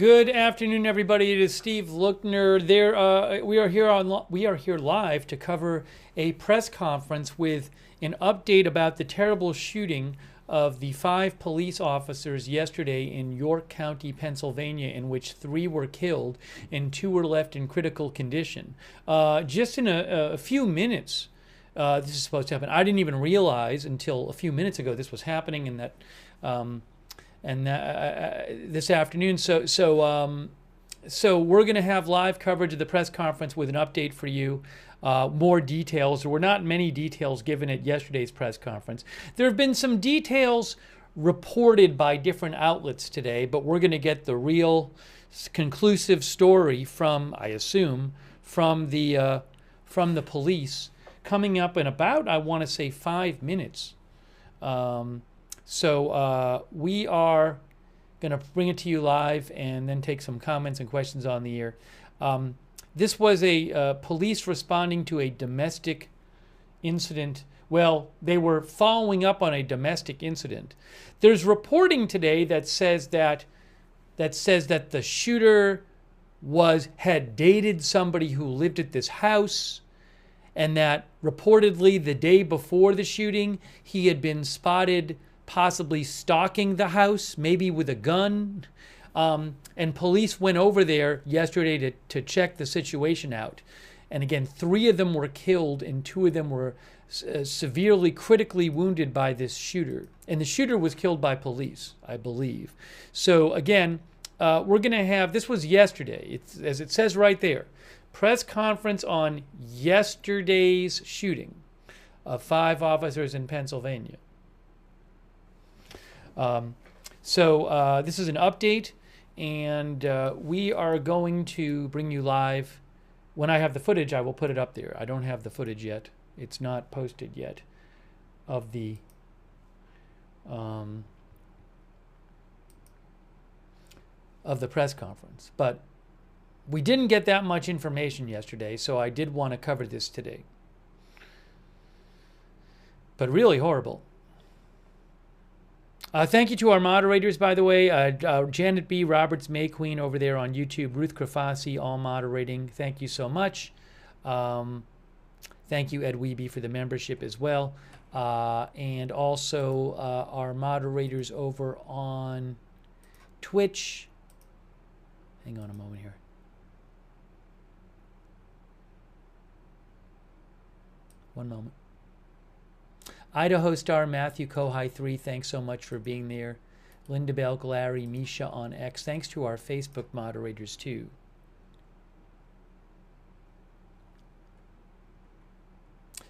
Good afternoon, everybody. It is Steve Lookner. We are here live to cover a press conference with an update about the terrible shooting of the 5 police officers yesterday in York County, Pennsylvania, in which 3 were killed and 2 were left in critical condition. Just in a few minutes, this is supposed to happen. I didn't even realize until a few minutes ago this was happening, and that. This afternoon. So we're going to have live coverage of the press conference with an update for you. More details. There were not many details given at yesterday's press conference. There have been some details reported by different outlets today, but we're going to get the real conclusive story from, I assume, from the police coming up in about, I want to say, 5 minutes. So we are going to bring it to you live and then take some comments and questions on the air. This was a police responding to a domestic incident. Well, they were following up on a domestic incident. There's reporting today that says that the shooter had dated somebody who lived at this house, and that reportedly the day before the shooting he had been spotted possibly stalking the house, maybe with a gun. And police went over there yesterday to check the situation out. And again, 3 of them were killed and 2 of them were severely, critically wounded by this shooter. And the shooter was killed by police, I believe. So again, we're going to have, this was yesterday, it's, as it says right there, press conference on yesterday's shooting of 5 officers in Pennsylvania. This is an update, and we are going to bring you live. When I have the footage, I will put it up there. I don't have the footage yet. It's not posted yet of the press conference. But we didn't get that much information yesterday, so I did want to cover this today. But really horrible. Thank you to our moderators, by the way. Janet B. Roberts May Queen over there on YouTube. Ruth Krafasi, all moderating. Thank you so much. Thank you, Ed Weeby, for the membership as well. And also our moderators over on Twitch. Hang on a moment here. One moment. Idaho Star Matthew Kohai 3, thanks so much for being there. Linda Bell, Glary, Misha on X. Thanks to our Facebook moderators too.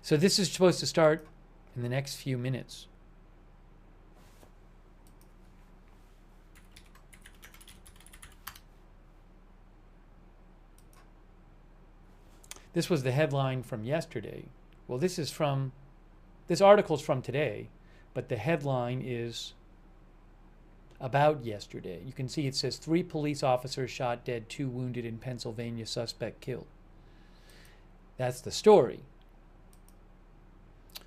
So this is supposed to start in the next few minutes. This was the headline from yesterday. Well, this article's from today, but the headline is about yesterday. You can see it says 3 police officers shot dead, 2 wounded in Pennsylvania, suspect killed. That's the story.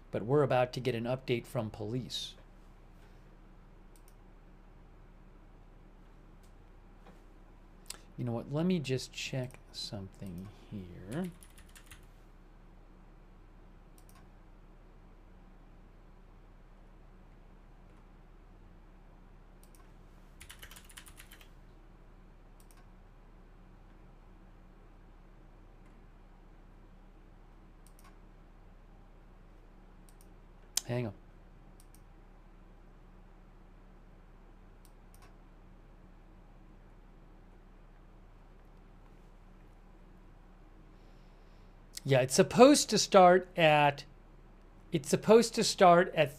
But we're about to get an update from police. You know what? Let me just check something here. Hang on. Yeah, it's supposed to start at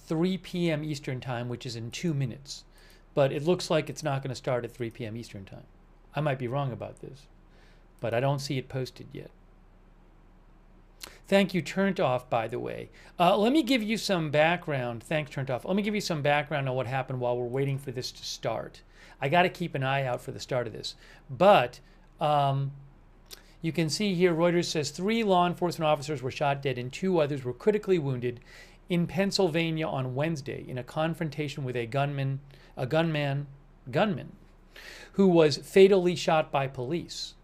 3 p.m. Eastern Time, which is in 2 minutes. But it looks like it's not going to start at 3 p.m. Eastern Time. I might be wrong about this, but I don't see it posted yet. Thank you, Turned Off, by the way. Let me give you some background. Thanks, Turned Off. Let me give you some background on what happened while we're waiting for this to start. I got to keep an eye out for the start of this. But you can see here, Reuters says 3 law enforcement officers were shot dead and 2 others were critically wounded in Pennsylvania on Wednesday in a confrontation with a gunman who was fatally shot by police.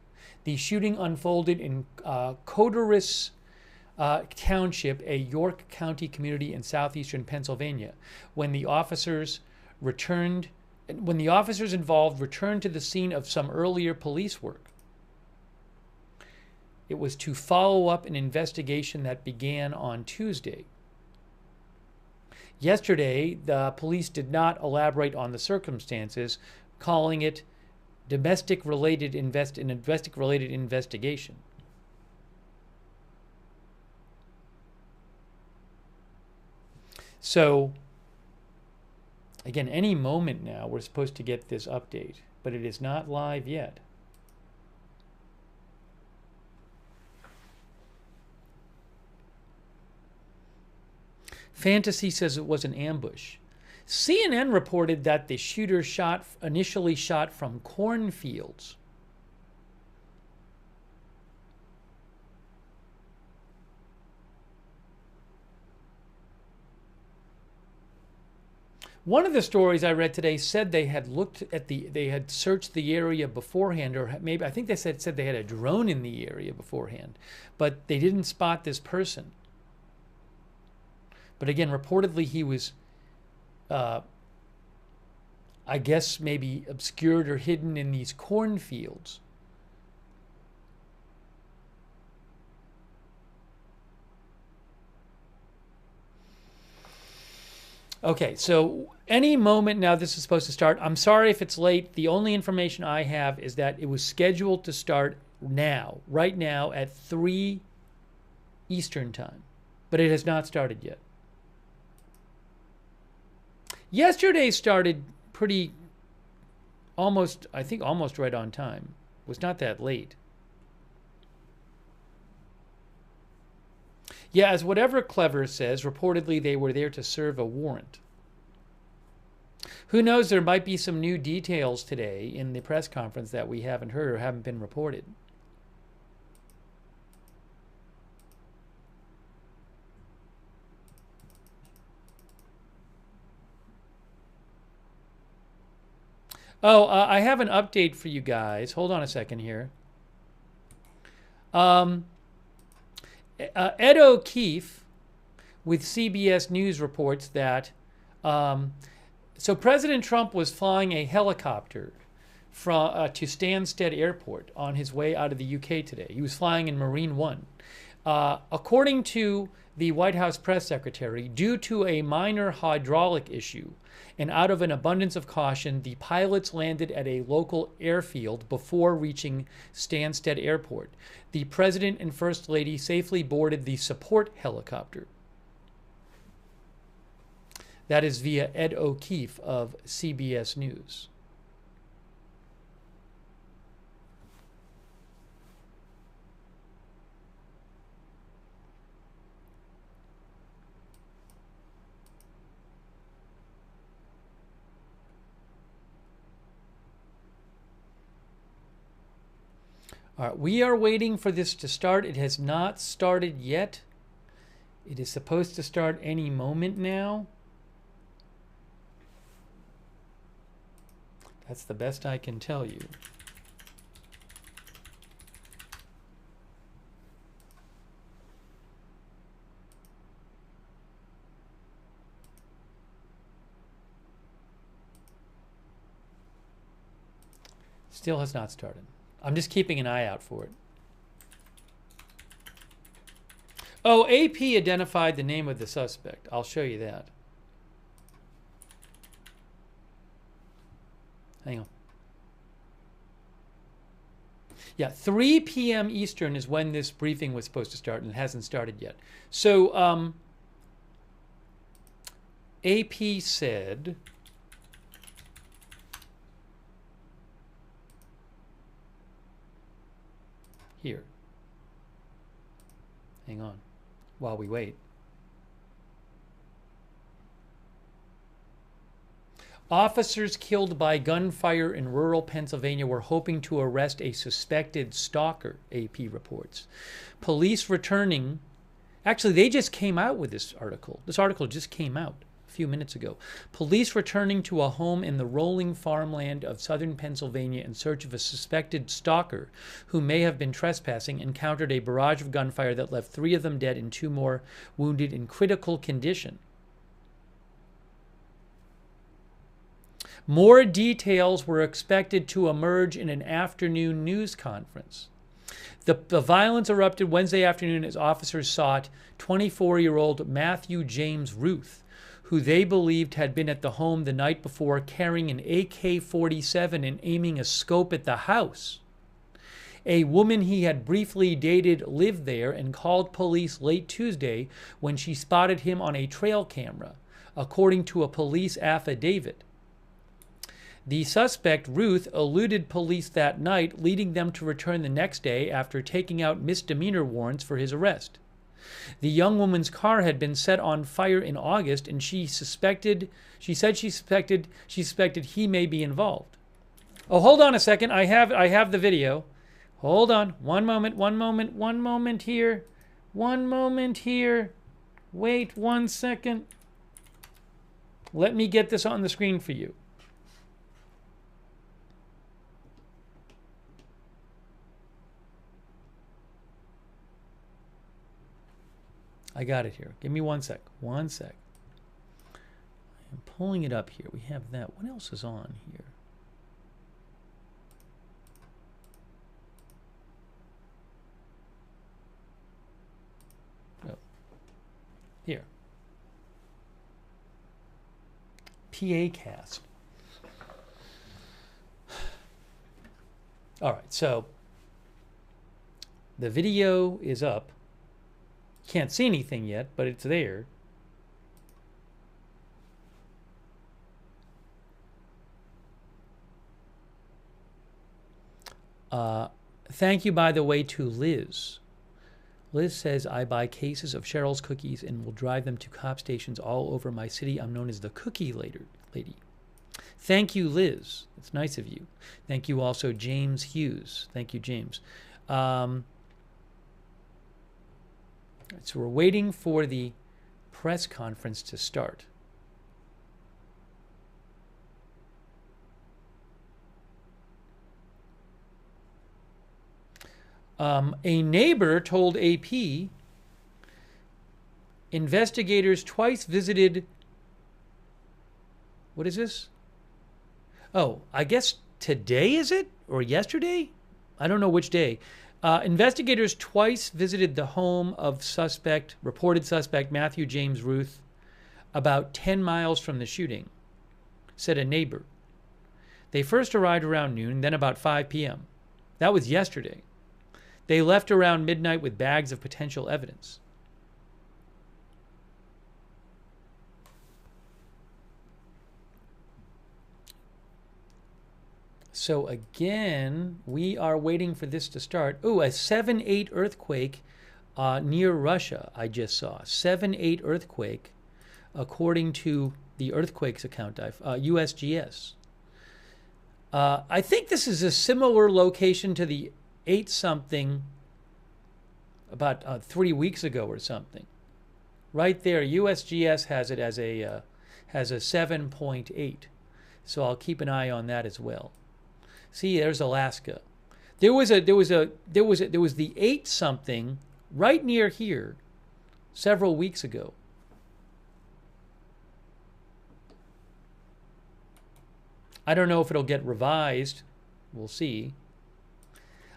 The shooting unfolded in Coderus Township, a York County community in southeastern Pennsylvania, when the officers involved returned to the scene of some earlier police work. It was to follow up an investigation that began on Tuesday. Yesterday, the police did not elaborate on the circumstances, calling it an domestic-related investigation. So, again, any moment now we're supposed to get this update, but it is not live yet. Fantasy says it was an ambush. CNN reported that the shooter initially shot from cornfields. One of the stories I read today said they had they had searched the area beforehand, or maybe I think they said they had a drone in the area beforehand, but they didn't spot this person. But again, reportedly he was, I guess maybe obscured or hidden in these cornfields. Okay, so any moment now this is supposed to start. I'm sorry if it's late. The only information I have is that it was scheduled to start now, right now at 3 Eastern time, but it has not started yet. Yesterday started I think almost right on time. It was not that late. Yeah, as whatever Clever says, reportedly they were there to serve a warrant. Who knows, there might be some new details today in the press conference that we haven't heard or haven't been reported. Oh, I have an update for you guys. Hold on a second here. Ed O'Keefe with CBS News reports that so President Trump was flying a helicopter to Stansted Airport on his way out of the UK today. He was flying in Marine One. According to the White House press secretary, due to a minor hydraulic issue and out of an abundance of caution, the pilots landed at a local airfield before reaching Stansted Airport. The President and First Lady safely boarded the support helicopter. That is via Ed O'Keefe of CBS News. All right, we are waiting for this to start. It has not started yet. It is supposed to start any moment now. That's the best I can tell you. Still has not started. I'm just keeping an eye out for it. Oh, AP identified the name of the suspect. I'll show you that. Hang on. Yeah, 3 p.m. Eastern is when this briefing was supposed to start, and it hasn't started yet. So AP said here. Hang on while we wait. Officers killed by gunfire in rural Pennsylvania were hoping to arrest a suspected stalker, AP reports. Police returning, actually they just came out with this article. This article just came out few minutes ago. Police returning to a home in the rolling farmland of southern Pennsylvania in search of a suspected stalker who may have been trespassing encountered a barrage of gunfire that left 3 of them dead and 2 more wounded in critical condition. More details were expected to emerge in an afternoon news conference. The violence erupted Wednesday afternoon as officers sought 24-year-old Matthew James Ruth, who they believed had been at the home the night before carrying an AK-47 and aiming a scope at the house. A woman he had briefly dated lived there and called police late Tuesday when she spotted him on a trail camera, according to a police affidavit. The suspect, Ruth, eluded police that night, leading them to return the next day after taking out misdemeanor warrants for his arrest. The young woman's car had been set on fire in August, and she suspected he may be involved. Oh, hold on a second. I have the video. Hold on. One moment here. Wait 1 second. Let me get this on the screen for you. I got it here. Give me 1 sec. 1 sec. I'm pulling it up here. We have that. What else is on here? Oh. Here. PA cast. All right, so the video is up. Can't see anything yet, but it's there. Thank you, by the way, to Liz. Liz says, I buy cases of Cheryl's cookies and will drive them to cop stations all over my city. I'm known as the cookie lady. Thank you, Liz. It's nice of you. Thank you also, James Hughes. Thank you, James. So we're waiting for the press conference to start. A neighbor told AP investigators twice visited. What is this? Oh, I guess today is it? Or yesterday? I don't know which day. Investigators twice visited the home of reported suspect Matthew James Ruth, about 10 miles from the shooting, said a neighbor. They first arrived around noon, then about 5 p.m. That was yesterday. They left around midnight with bags of potential evidence. So again, we are waiting for this to start. Oh, a 7.8 earthquake near Russia, I just saw. 7.8 earthquake, according to the earthquakes account, USGS. I think this is a similar location to the 8-something about 3 weeks ago or something. Right there, USGS has it as a 7.8. So I'll keep an eye on that as well. See, there's Alaska. There was the 8-something right near here several weeks ago. I don't know if it'll get revised. We'll see.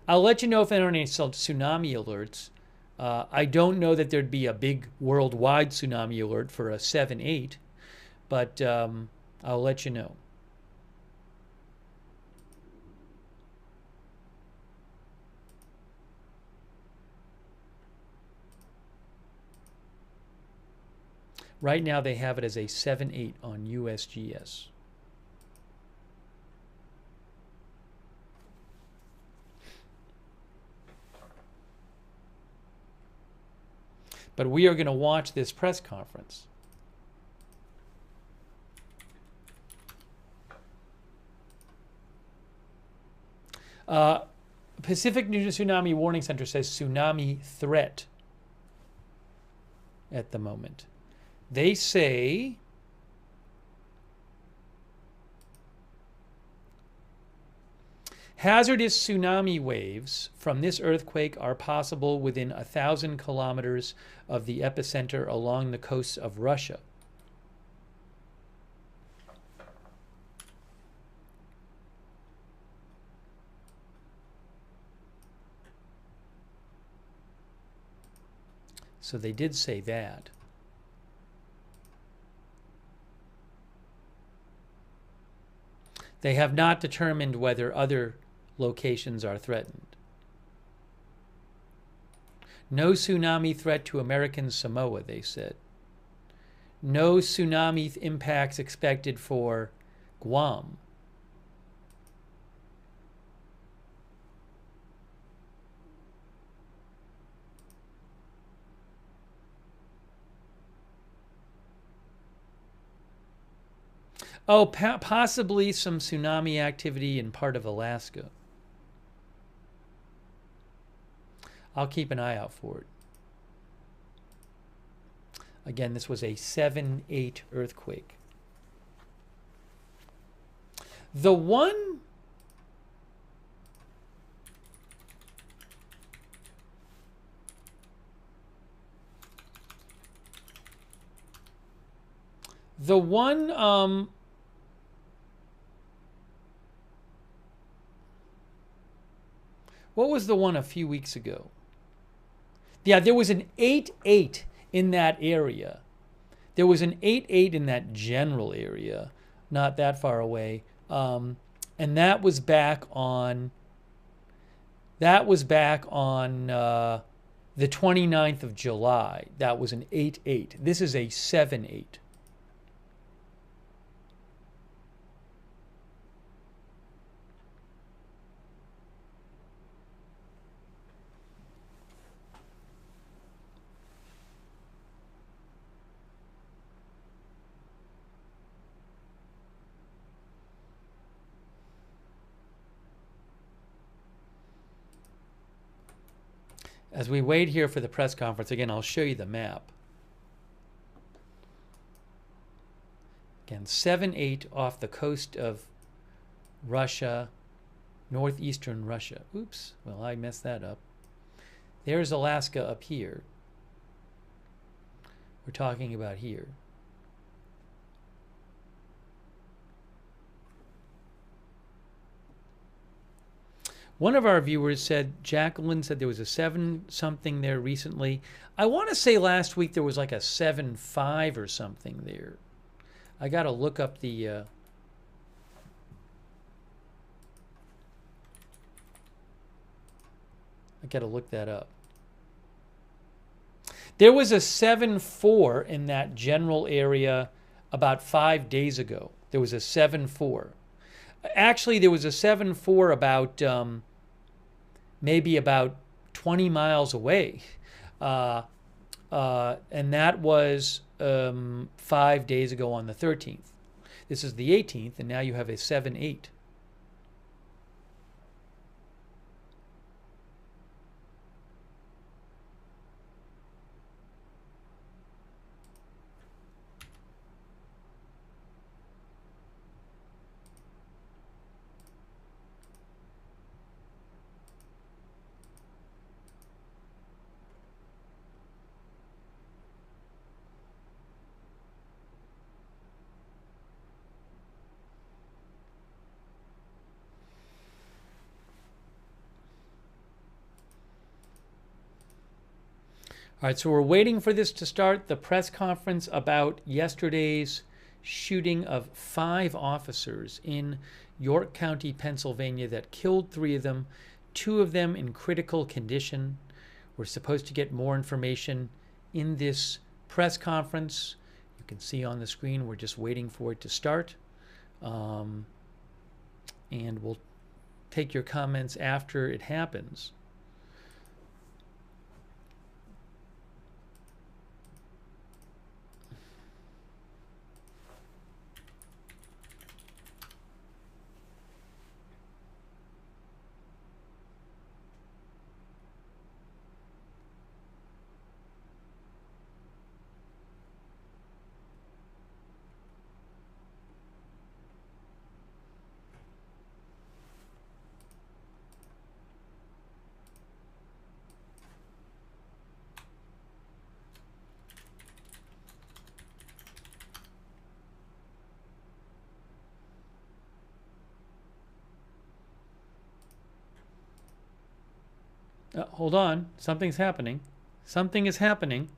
I'll let you know if there are any tsunami alerts. I don't know that there'd be a big worldwide tsunami alert for a 7.8, but I'll let you know. Right now they have it as a 7.8 on USGS. But we are going to watch this press conference. Pacific Tsunami Warning Center says tsunami threat at the moment. They say Hazardous tsunami waves from this earthquake are possible within 1,000 kilometers of the epicenter along the coasts of Russia. So they did say that. They have not determined whether other locations are threatened. No tsunami threat to American Samoa, they said. No tsunami impacts expected for Guam. Oh, possibly some tsunami activity in part of Alaska. I'll keep an eye out for it. Again, this was a 7.8 earthquake. The one what was the one a few weeks ago? Yeah, there was an 8.8 in that area. There was an 8.8 in that general area, not that far away. And that was back on the 29th of July. That was an 8.8. This is a 7.8. As we wait here for the press conference, again, I'll show you the map. Again, 7.8 off the coast of Russia, northeastern Russia. Oops, well, I messed that up. There's Alaska up here. We're talking about here. One of our viewers said, Jacqueline said there was a 7-something there recently. I want to say last week there was like a 7.5 or something there. I got to look up the... I got to look that up. There was a 7.4 in that general area about 5 days ago. There was a 7.4. Actually, there was a 7.4 about maybe about 20 miles away. And that was 5 days ago on the 13th. This is the 18th, and now you have a 7.8. All right, so we're waiting for this to start. The press conference about yesterday's shooting of 5 officers in York County, Pennsylvania, that killed 3 of them, 2 of them in critical condition. We're supposed to get more information in this press conference. You can see on the screen, we're just waiting for it to start. And we'll take your comments after it happens. Hold on. Something's happening. Something is happening.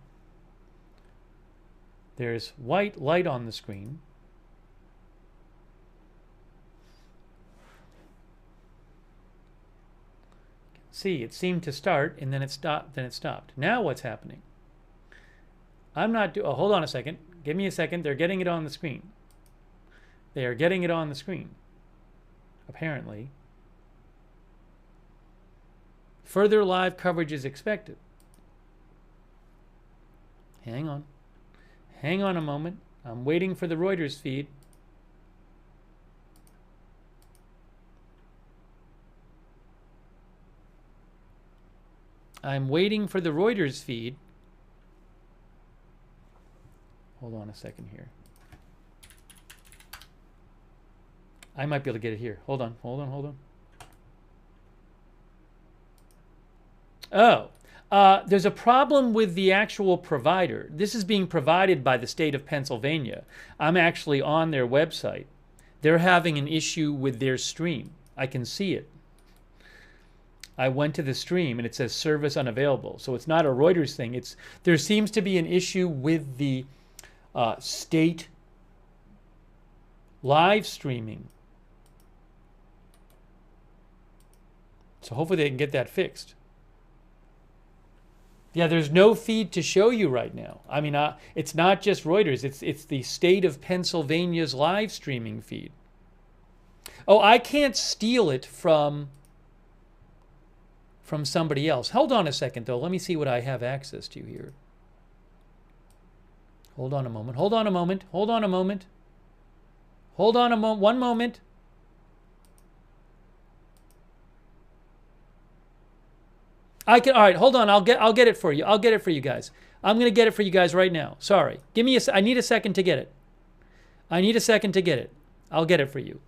There's white light on the screen. See, it seemed to start and then it stopped. Now what's happening? I'm not oh, hold on a second. Give me a second. They're getting it on the screen. They are getting it on the screen. Apparently. Further live coverage is expected. Hang on. Hang on a moment. I'm waiting for the Reuters feed. I'm waiting for the Reuters feed. Hold on a second here. I might be able to get it here. Hold on. Oh, there's a problem with the actual provider. This is being provided by the state of Pennsylvania. I'm actually on their website. They're having an issue with their stream. I can see it. I went to the stream and it says service unavailable. So it's not a Reuters thing. There seems to be an issue with the state live streaming. So hopefully they can get that fixed. Yeah, there's no feed to show you right now. I mean, it's not just Reuters. It's the state of Pennsylvania's live streaming feed. Oh, I can't steal it from somebody else. Hold on a second, though. Let me see what I have access to here. Hold on a moment. One moment. All right, hold on. I'll get it for you. I'll get it for you guys. I'm going to get it for you guys right now. Sorry. I need a second to get it. I'll get it for you.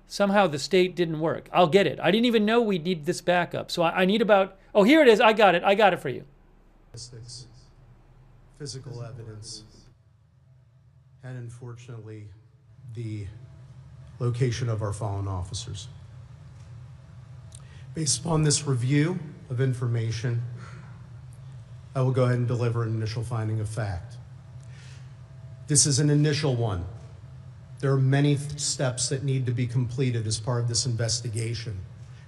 Somehow the state didn't work. I'll get it. I didn't even know we need this backup. So I need about... Oh, here it is. I got it for you. Physical evidence, and unfortunately, the location of our fallen officers. Based upon this review of information, I will go ahead and deliver an initial finding of fact. This is an initial one. There are many steps that need to be completed as part of this investigation.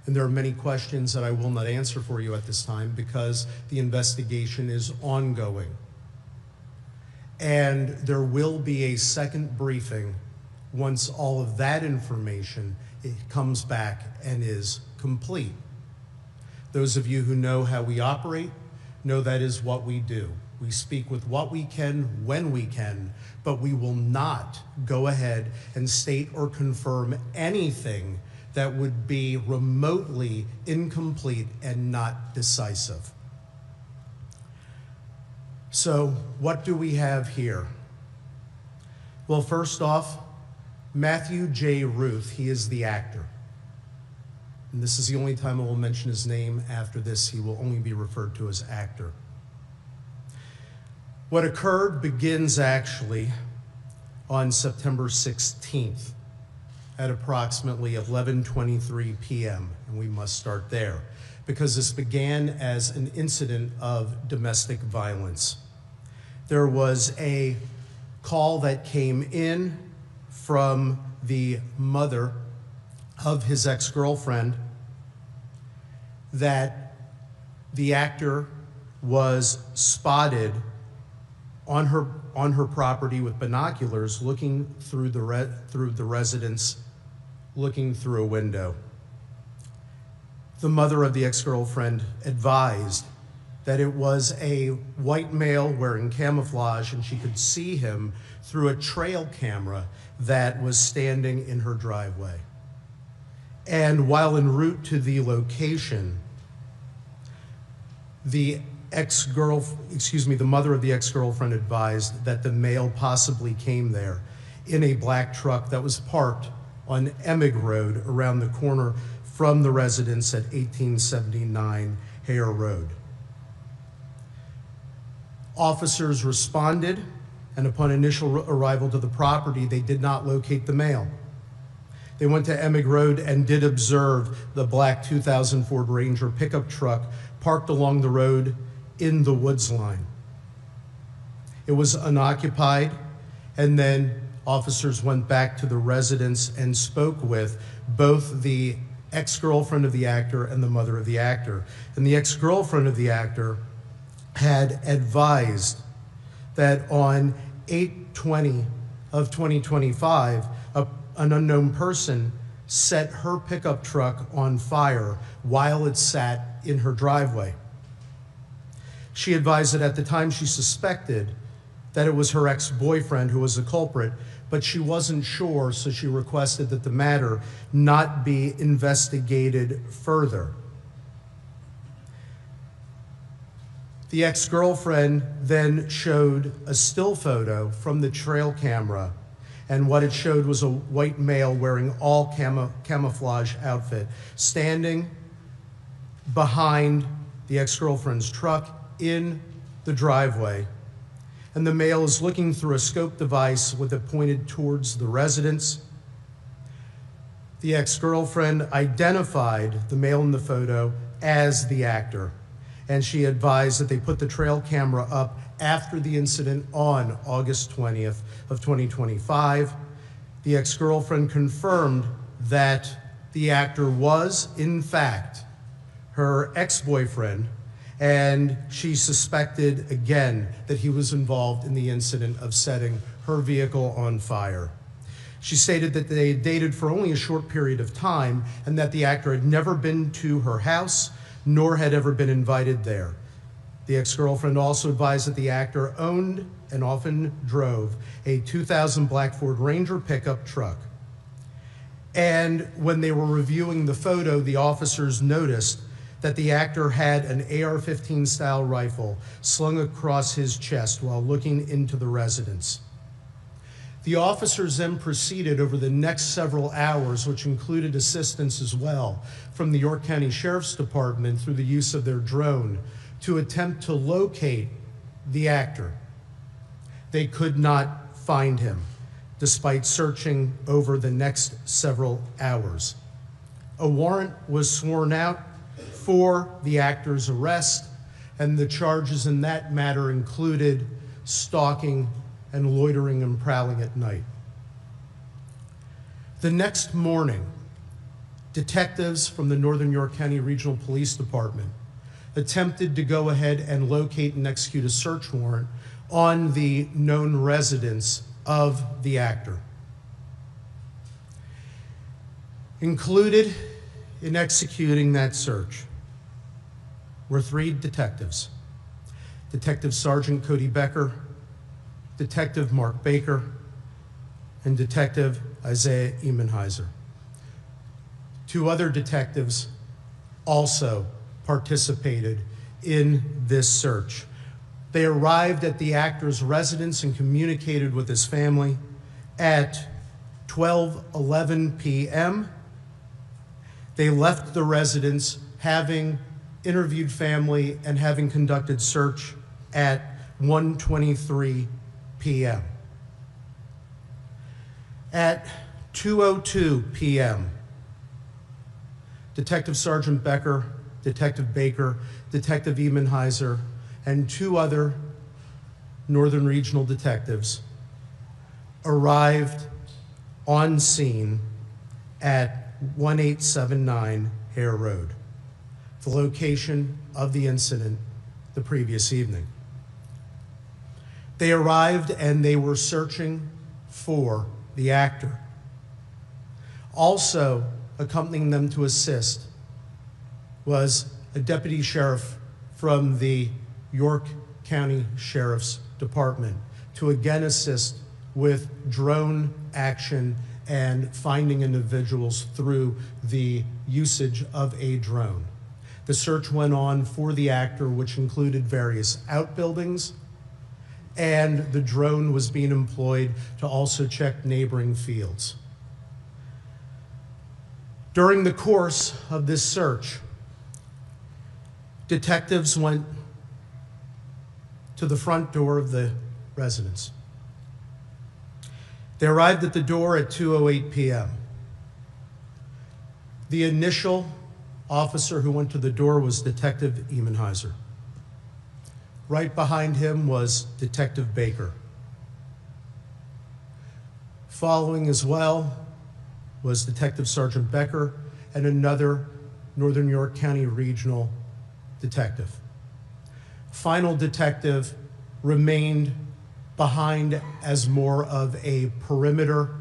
And there are many questions that I will not answer for you at this time because the investigation is ongoing. And there will be a second briefing once all of that information comes back and is complete. Those of you who know how we operate know that is what we do. We speak with what we can, when we can, but we will not go ahead and state or confirm anything that would be remotely incomplete and not decisive. So what do we have here? Well, first off, Matthew J. Ruth, he is the actor. And this is the only time I will mention his name. After this, he will only be referred to as actor. What occurred begins actually on September 16th at approximately 11:23 p.m., and we must start there, because this began as an incident of domestic violence. There was a call that came in from the mother of his ex-girlfriend that the actor was spotted on her property with binoculars looking through the residence, looking through a window. The mother of the ex-girlfriend advised that it was a white male wearing camouflage, and she could see him through a trail camera that was standing in her driveway. And while en route to the location, the mother of the ex-girlfriend advised that the male possibly came there in a black truck that was parked on Emig Road around the corner from the residence at 1879 Hare Road. Officers responded, and upon initial arrival to the property, they did not locate the male. They went to Emig Road and did observe the black 2000 Ford Ranger pickup truck parked along the road in the woods line. It was unoccupied, and then officers went back to the residence and spoke with both the ex-girlfriend of the actor and the mother of the actor. And the ex-girlfriend of the actor had advised that on 8/20 of 2025, an unknown person set her pickup truck on fire while it sat in her driveway. She advised that at the time she suspected that it was her ex-boyfriend who was the culprit, but she wasn't sure, so she requested that the matter not be investigated further. The ex-girlfriend then showed a still photo from the trail camera, and what it showed was a white male wearing all camouflage outfit, standing behind the ex-girlfriend's truck in the driveway. And the male is looking through a scope device with it pointed towards the residence. The ex-girlfriend identified the male in the photo as the actor, and she advised that they put the trail camera up after the incident on August 20th of 2025. The ex-girlfriend confirmed that the actor was, in fact, her ex-boyfriend, and she suspected again that he was involved in the incident of setting her vehicle on fire. She stated that they had dated for only a short period of time and that the actor had never been to her house nor had ever been invited there. The ex-girlfriend also advised that the actor owned and often drove a 2000 black Ford Ranger pickup truck. And when they were reviewing the photo, the officers noticed that the actor had an AR-15 style rifle slung across his chest while looking into the residence. The officers then proceeded over the next several hours, which included assistance as well from the York County Sheriff's Department through the use of their drone, to attempt to locate the actor. They could not find him, despite searching over the next several hours. A warrant was sworn out for the actor's arrest, and the charges in that matter included stalking and loitering and prowling at night. The next morning, detectives from the Northern York County Regional Police Department attempted to go ahead and locate and execute a search warrant on the known residence of the actor. Included in executing that search were 3 detectives: Detective Sergeant Cody Becker, Detective Mark Baker, and Detective Isaiah Emenheiser. 2 other detectives also participated in this search. They arrived at the actor's residence and communicated with his family at 12:11 p.m. They left the residence, having interviewed family and having conducted search at 1:23 p.m. At 2:02 p.m., Detective Sergeant Becker, Detective Baker, Detective Emenheiser, and 2 other Northern Regional detectives arrived on scene at 1879 Hare Road, the location of the incident the previous evening. They arrived and they were searching for the actor. Also accompanying them to assist was a deputy sheriff from the York County Sheriff's Department to again assist with drone action and finding individuals through the usage of a drone. The search went on for the actor, which included various outbuildings, and the drone was being employed to also check neighboring fields. During the course of this search, detectives went to the front door of the residence. They arrived at the door at 2:08 p.m. The initial officer who went to the door was Detective Emenheiser. Right behind him was Detective Baker. Following as well was Detective Sergeant Becker and another Northern York County Regional detective. Final detective remained behind as more of a perimeter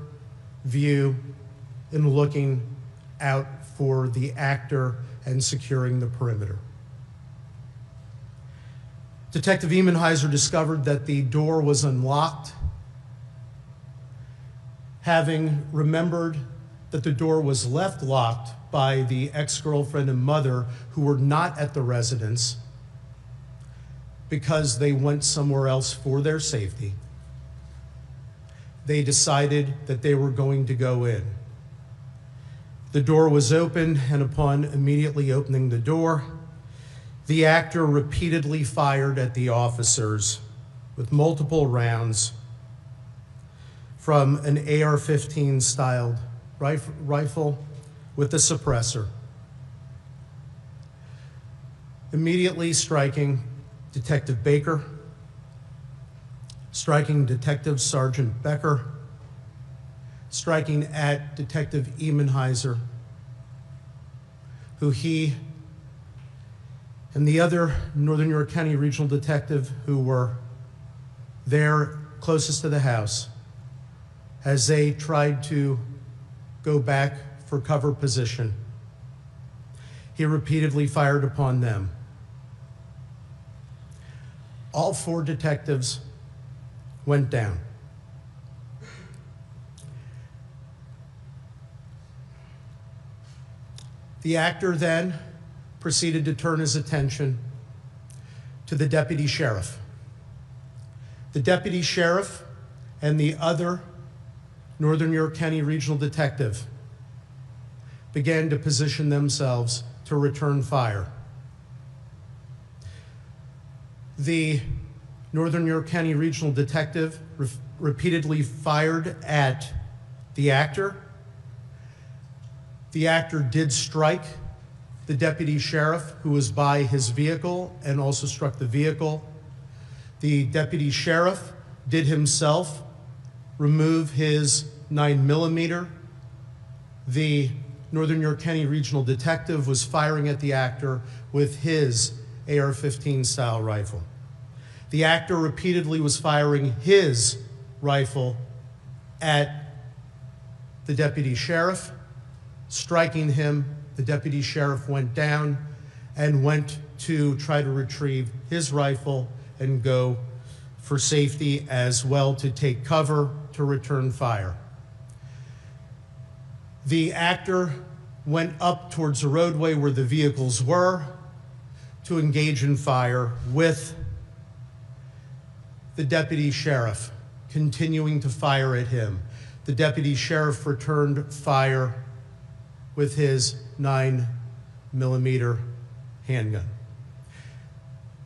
view in looking out for the actor and securing the perimeter. Detective Emenheiser discovered that the door was unlocked. Having remembered that the door was left locked by the ex-girlfriend and mother who were not at the residence because they went somewhere else for their safety, they decided that they were going to go in. The door was open, and upon immediately opening the door, the actor repeatedly fired at the officers with multiple rounds from an AR-15 styled rifle with a suppressor, immediately striking Detective Baker, striking Detective Sergeant Becker, striking at Detective Emenheiser, who he and the other Northern York County Regional detective who were there closest to the house, as they tried to go back for cover position. He repeatedly fired upon them. All four detectives went down. The actor then proceeded to turn his attention to the deputy sheriff. The deputy sheriff and the other Northern York County Regional detective began to position themselves to return fire. The Northern York County Regional detective repeatedly fired at the actor. The actor did strike the deputy sheriff who was by his vehicle and also struck the vehicle. The deputy sheriff did himself remove his 9mm. The Northern York County Regional detective was firing at the actor with his AR-15 style rifle. The actor repeatedly was firing his rifle at the deputy sheriff, striking him. The deputy sheriff went down and went to try to retrieve his rifle and go for safety as well to take cover to return fire. The actor went up towards the roadway where the vehicles were to engage in fire with the deputy sheriff continuing to fire at him. The deputy sheriff returned fire with his 9mm handgun.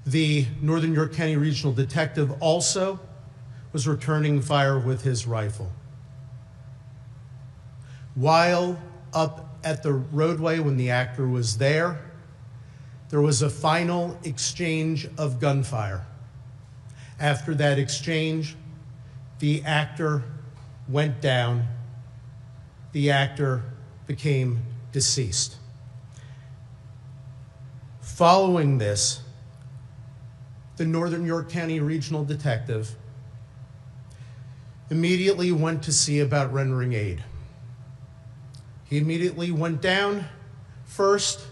The Northern York County Regional detective also was returning fire with his rifle. While up at the roadway when the actor was there was a final exchange of gunfire. After that exchange, the actor went down. The actor became deceased. Following this, the Northern York County Regional detective immediately went to see about rendering aid. He immediately went down first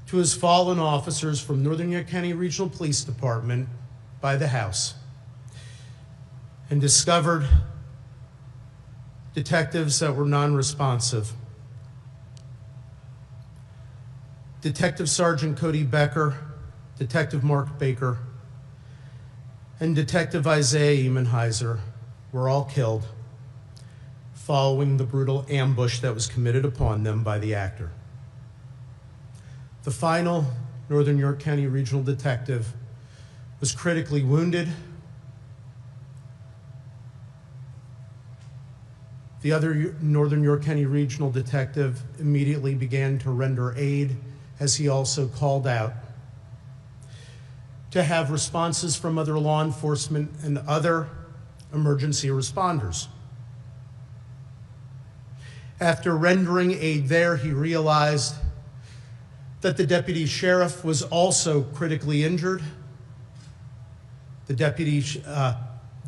to his fallen officers from Northern York County Regional Police Department by the house and discovered detectives that were non-responsive. Detective Sergeant Cody Becker, Detective Mark Baker, and Detective Isaiah Emenheiser were all killed following the brutal ambush that was committed upon them by the actor. The final Northern York County Regional detective was critically wounded. The other Northern York County Regional Detective immediately began to render aid, as he also called out, to have responses from other law enforcement and other emergency responders. After rendering aid there, he realized that the deputy sheriff was also critically injured.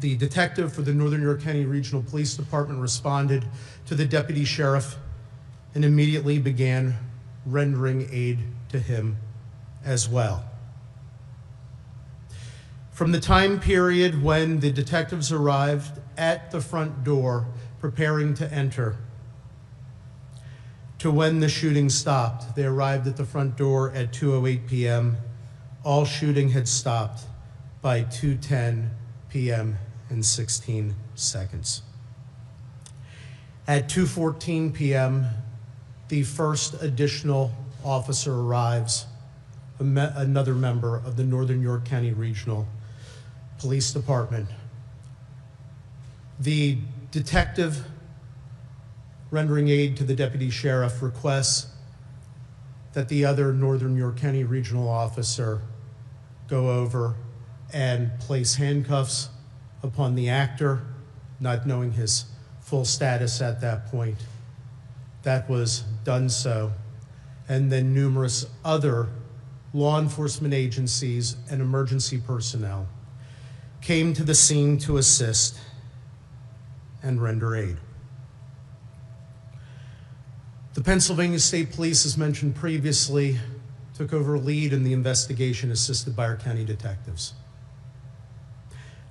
The detective for the Northern York County Regional Police Department responded to the deputy sheriff and immediately began rendering aid to him as well. From the time period when the detectives arrived at the front door preparing to enter to when the shooting stopped, they arrived at the front door at 2:08 p.m. All shooting had stopped by 2:10 p.m. and 16 seconds. At 2:14 p.m., the first additional officer arrives, another member of the Northern York County Regional Police Department. The detective rendering aid to the deputy sheriff requests that the other Northern York County Regional officer go over and place handcuffs upon the actor, not knowing his full status at that point. That was done so. And then numerous other law enforcement agencies and emergency personnel came to the scene to assist and render aid. The Pennsylvania State Police, as mentioned previously, took over lead in the investigation assisted by our county detectives.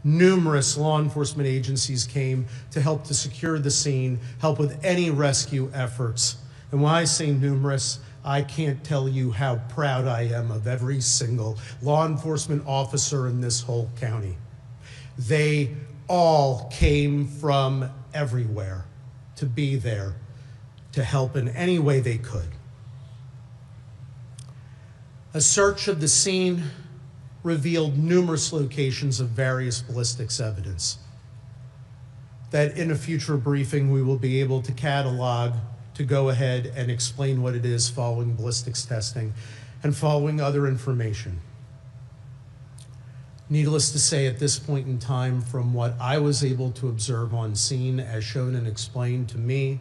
Numerous law enforcement agencies came to help to secure the scene, help with any rescue efforts. And when I say numerous, I can't tell you how proud I am of every single law enforcement officer in this whole county. They all came from everywhere to be there to help in any way they could. A search of the scene revealed numerous locations of various ballistics evidence that in a future briefing we will be able to catalog to go ahead and explain what it is following ballistics testing and following other information. Needless to say, at this point in time, from what I was able to observe on scene as shown and explained to me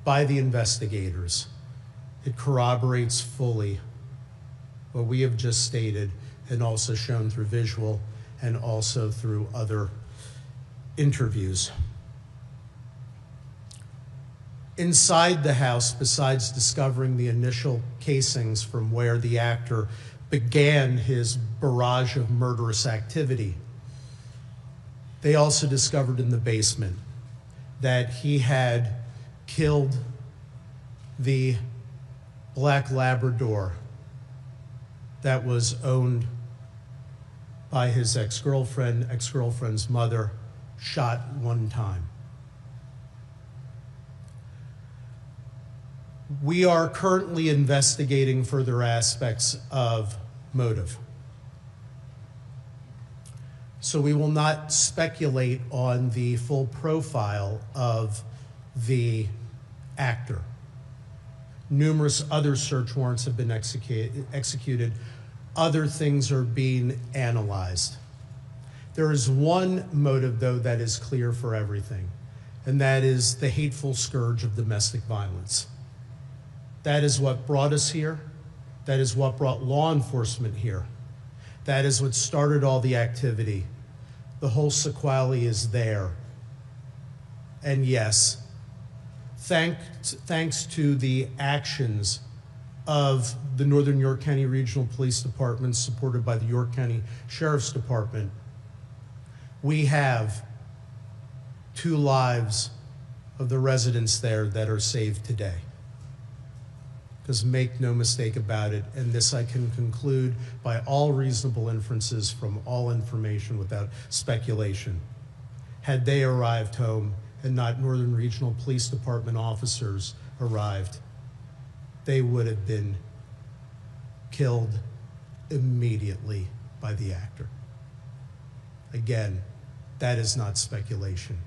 by the investigators, it corroborates fully what we have just stated and also shown through visual and also through other interviews. Inside the house, besides discovering the initial casings from where the actor began his barrage of murderous activity, they also discovered in the basement that he had killed the black Labrador that was owned by his ex-girlfriend's mother, shot one time. We are currently investigating further aspects of motive. So we will not speculate on the full profile of the actor. Numerous other search warrants have been executed. Other things are being analyzed. There is one motive, though, that is clear for everything, and that is the hateful scourge of domestic violence. That is what brought us here. That is what brought law enforcement here. That is what started all the activity. The whole sequelae is there. And yes, thanks to the actions of the Northern York County Regional Police Department, supported by the York County Sheriff's Department, we have 2 lives of the residents there that are saved today. Because make no mistake about it, and this I can conclude by all reasonable inferences from all information without speculation. Had they arrived home and not Northern Regional Police Department officers arrived, they would have been killed immediately by the actor. Again, that is not speculation.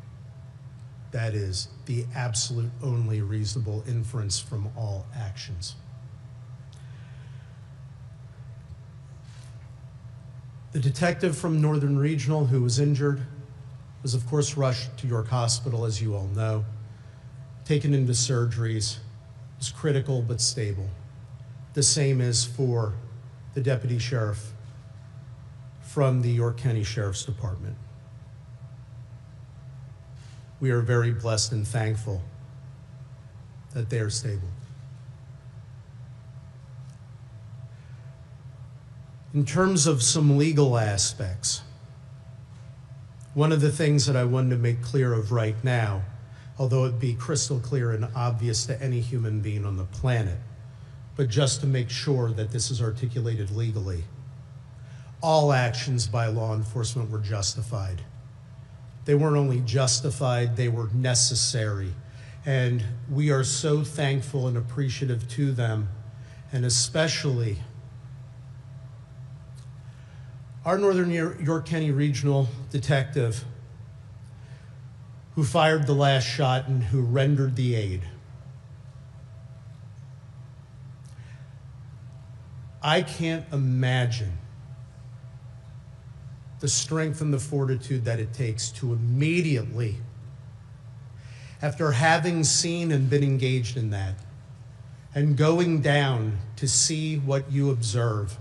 That is the absolute only reasonable inference from all actions. The detective from Northern Regional who was injured was, of course, rushed to York Hospital, as you all know, taken into surgeries, was critical but stable. The same is for the deputy sheriff from the York County Sheriff's Department. We are very blessed and thankful that they are stable. In terms of some legal aspects, one of the things that I wanted to make clear of right now, although it be crystal clear and obvious to any human being on the planet, but just to make sure that this is articulated legally, all actions by law enforcement were justified. They weren't only justified, they were necessary. And we are so thankful and appreciative to them, and especially our Northern York County Regional detective who fired the last shot and who rendered the aid. I can't imagine the strength and the fortitude that it takes to immediately, after having seen and been engaged in that, and going down to see what you observe,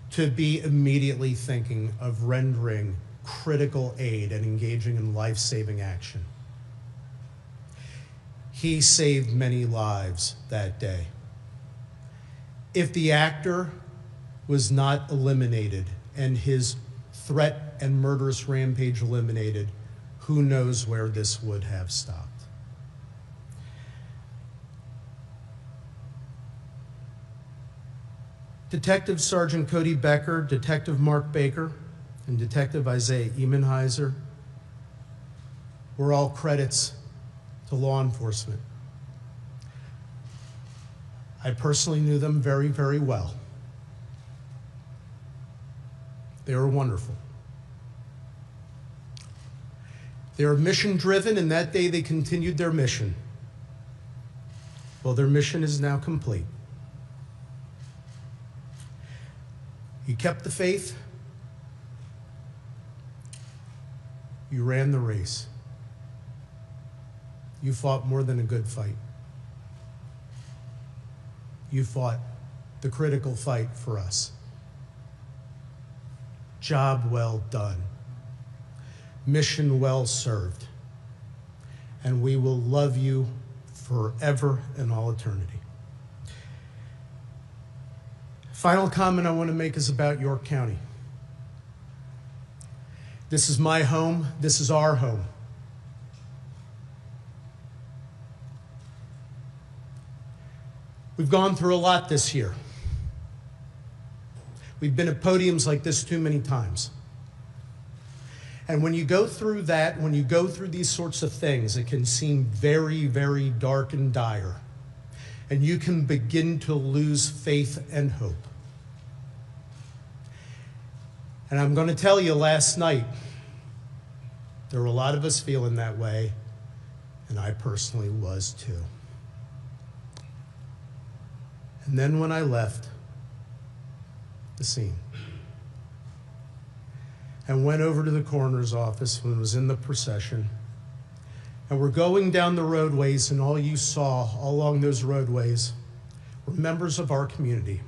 to be immediately thinking of rendering critical aid and engaging in life-saving action. He saved many lives that day. If the actor was not eliminated and his threat and murderous rampage eliminated, who knows where this would have stopped. Detective Sergeant Cody Becker, Detective Mark Baker, and Detective Isaiah Emenheiser were all credits to law enforcement. I personally knew them very, very well. They were wonderful. They were mission-driven, and that day they continued their mission. Well, their mission is now complete. You kept the faith. You ran the race. You fought more than a good fight. You fought the critical fight for us. Job well done. Mission well served. And we will love you forever and all eternity. Final comment I want to make is about York County. This is my home. This is our home. We've gone through a lot this year. We've been at podiums like this too many times. And when you go through that, when you go through these sorts of things, it can seem very, very dark and dire. And you can begin to lose faith and hope. And I'm going to tell you, last night, there were a lot of us feeling that way, and I personally was too. And then when I left the scene and went over to the coroner's office when I was in the procession, and we're going down the roadways, and all you saw all along those roadways were members of our community.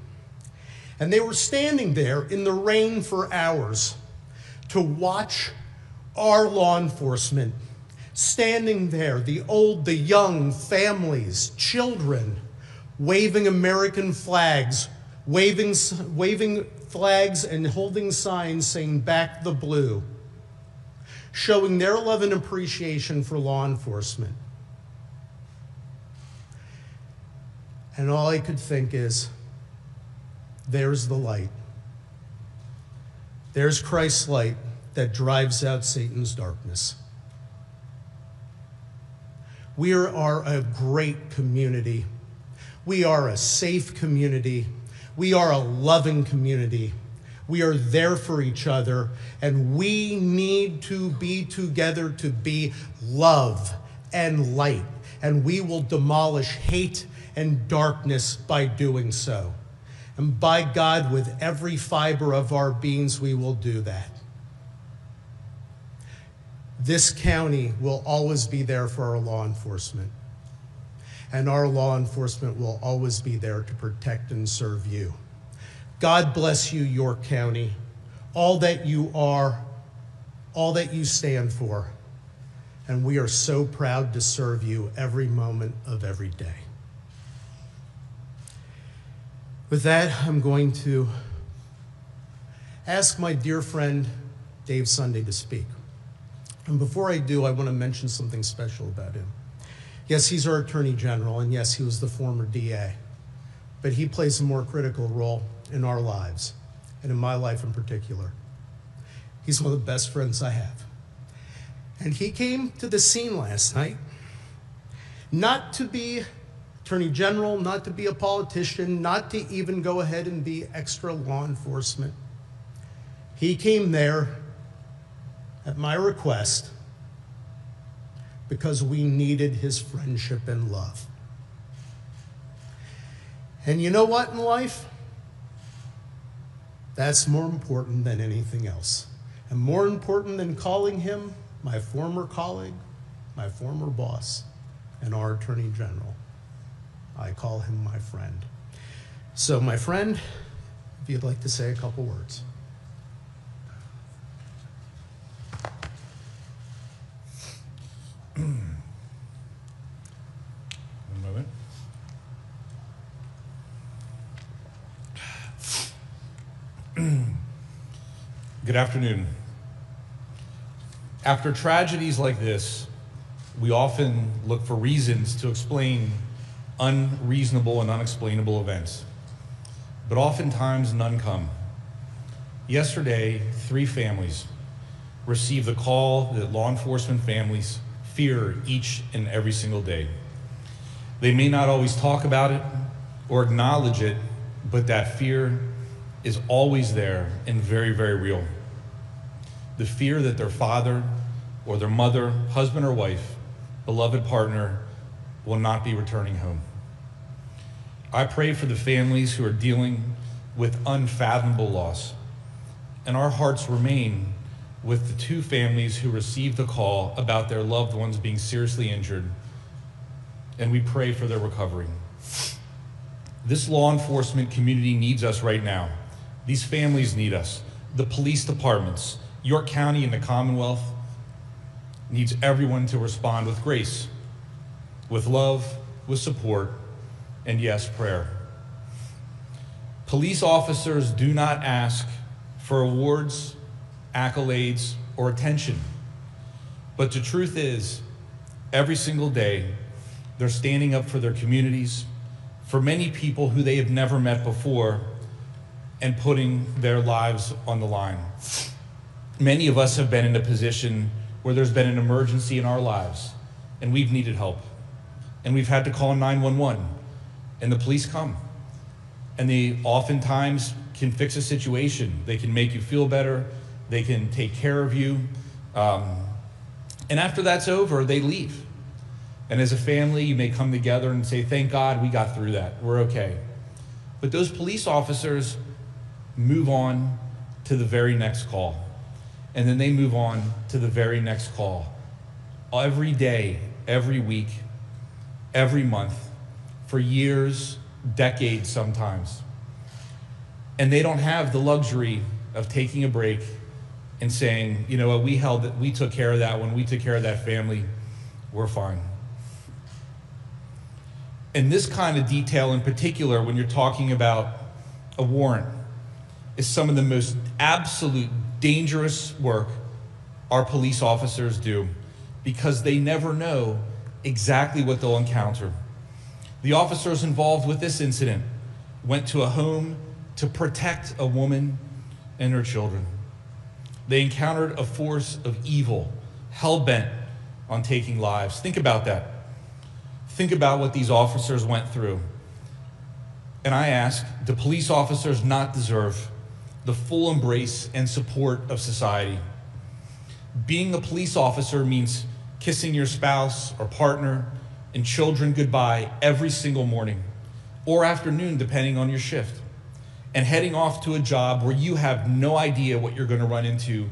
And they were standing there in the rain for hours to watch our law enforcement standing there, the old, the young, families, children, waving American flags, waving flags and holding signs saying "Back the Blue," showing their love and appreciation for law enforcement. And all I could think is, there's the light. There's Christ's light that drives out Satan's darkness. We are a great community. We are a safe community. We are a loving community. We are there for each other, and we need to be together to be love and light, and we will demolish hate and darkness by doing so. And by God, with every fiber of our beings, we will do that. This county will always be there for our law enforcement, and our law enforcement will always be there to protect and serve you. God bless you, York County, all that you are, all that you stand for, and we are so proud to serve you every moment of every day. With that, I'm going to ask my dear friend Dave Sunday to speak. And before I do, I want to mention something special about him. Yes, he's our Attorney General, and yes, he was the former DA, but he plays a more critical role in our lives, and in my life in particular. He's one of the best friends I have. And he came to the scene last night, not to be Attorney General, not to be a politician, not to even go ahead and be extra law enforcement. He came there at my request because we needed his friendship and love. And you know what in life? That's more important than anything else. And more important than calling him my former colleague, my former boss, and our Attorney General. I call him my friend. So my friend, if you'd like to say a couple words. One moment. Good afternoon. After tragedies like this, we often look for reasons to explain unreasonable and unexplainable events, but oftentimes none come. Yesterday, 3 families received the call that law enforcement families fear each and every single day. They may not always talk about it or acknowledge it, but that fear is always there and very, very real. The fear that their father or their mother, husband or wife, beloved partner will not be returning home. I pray for the families who are dealing with unfathomable loss, and our hearts remain with the 2 families who received the call about their loved ones being seriously injured, and we pray for their recovery. This law enforcement community needs us right now. These families need us. The police departments, York County and the Commonwealth needs everyone to respond with grace, with love, with support, and yes, prayer. Police officers do not ask for awards, accolades, or attention. But the truth is, every single day, they're standing up for their communities, for many people who they have never met before, and putting their lives on the line. Many of us have been in a position where there's been an emergency in our lives, and we've needed help. And we've had to call 911, and the police come. And they oftentimes can fix a situation. They can make you feel better. They can take care of you. And after that's over, they leave. And as a family, you may come together and say, thank God we got through that. We're okay. But those police officers move on to the very next call. And then they move on to the very next call. Every day, every week, every month, for years, decades sometimes. And they don't have the luxury of taking a break and saying, you know what, we took care of that one, we took care of that family, we're fine. And this kind of detail in particular, when you're talking about a warrant, is some of the most absolute dangerous work our police officers do, because they never know exactly what they'll encounter. The officers involved with this incident went to a home to protect a woman and her children. They encountered a force of evil, hell-bent on taking lives. Think about that. Think about what these officers went through. And I ask, do police officers not deserve the full embrace and support of society. Being a police officer means kissing your spouse or partner and children goodbye every single morning or afternoon, depending on your shift, and heading off to a job where you have no idea what you're going to run into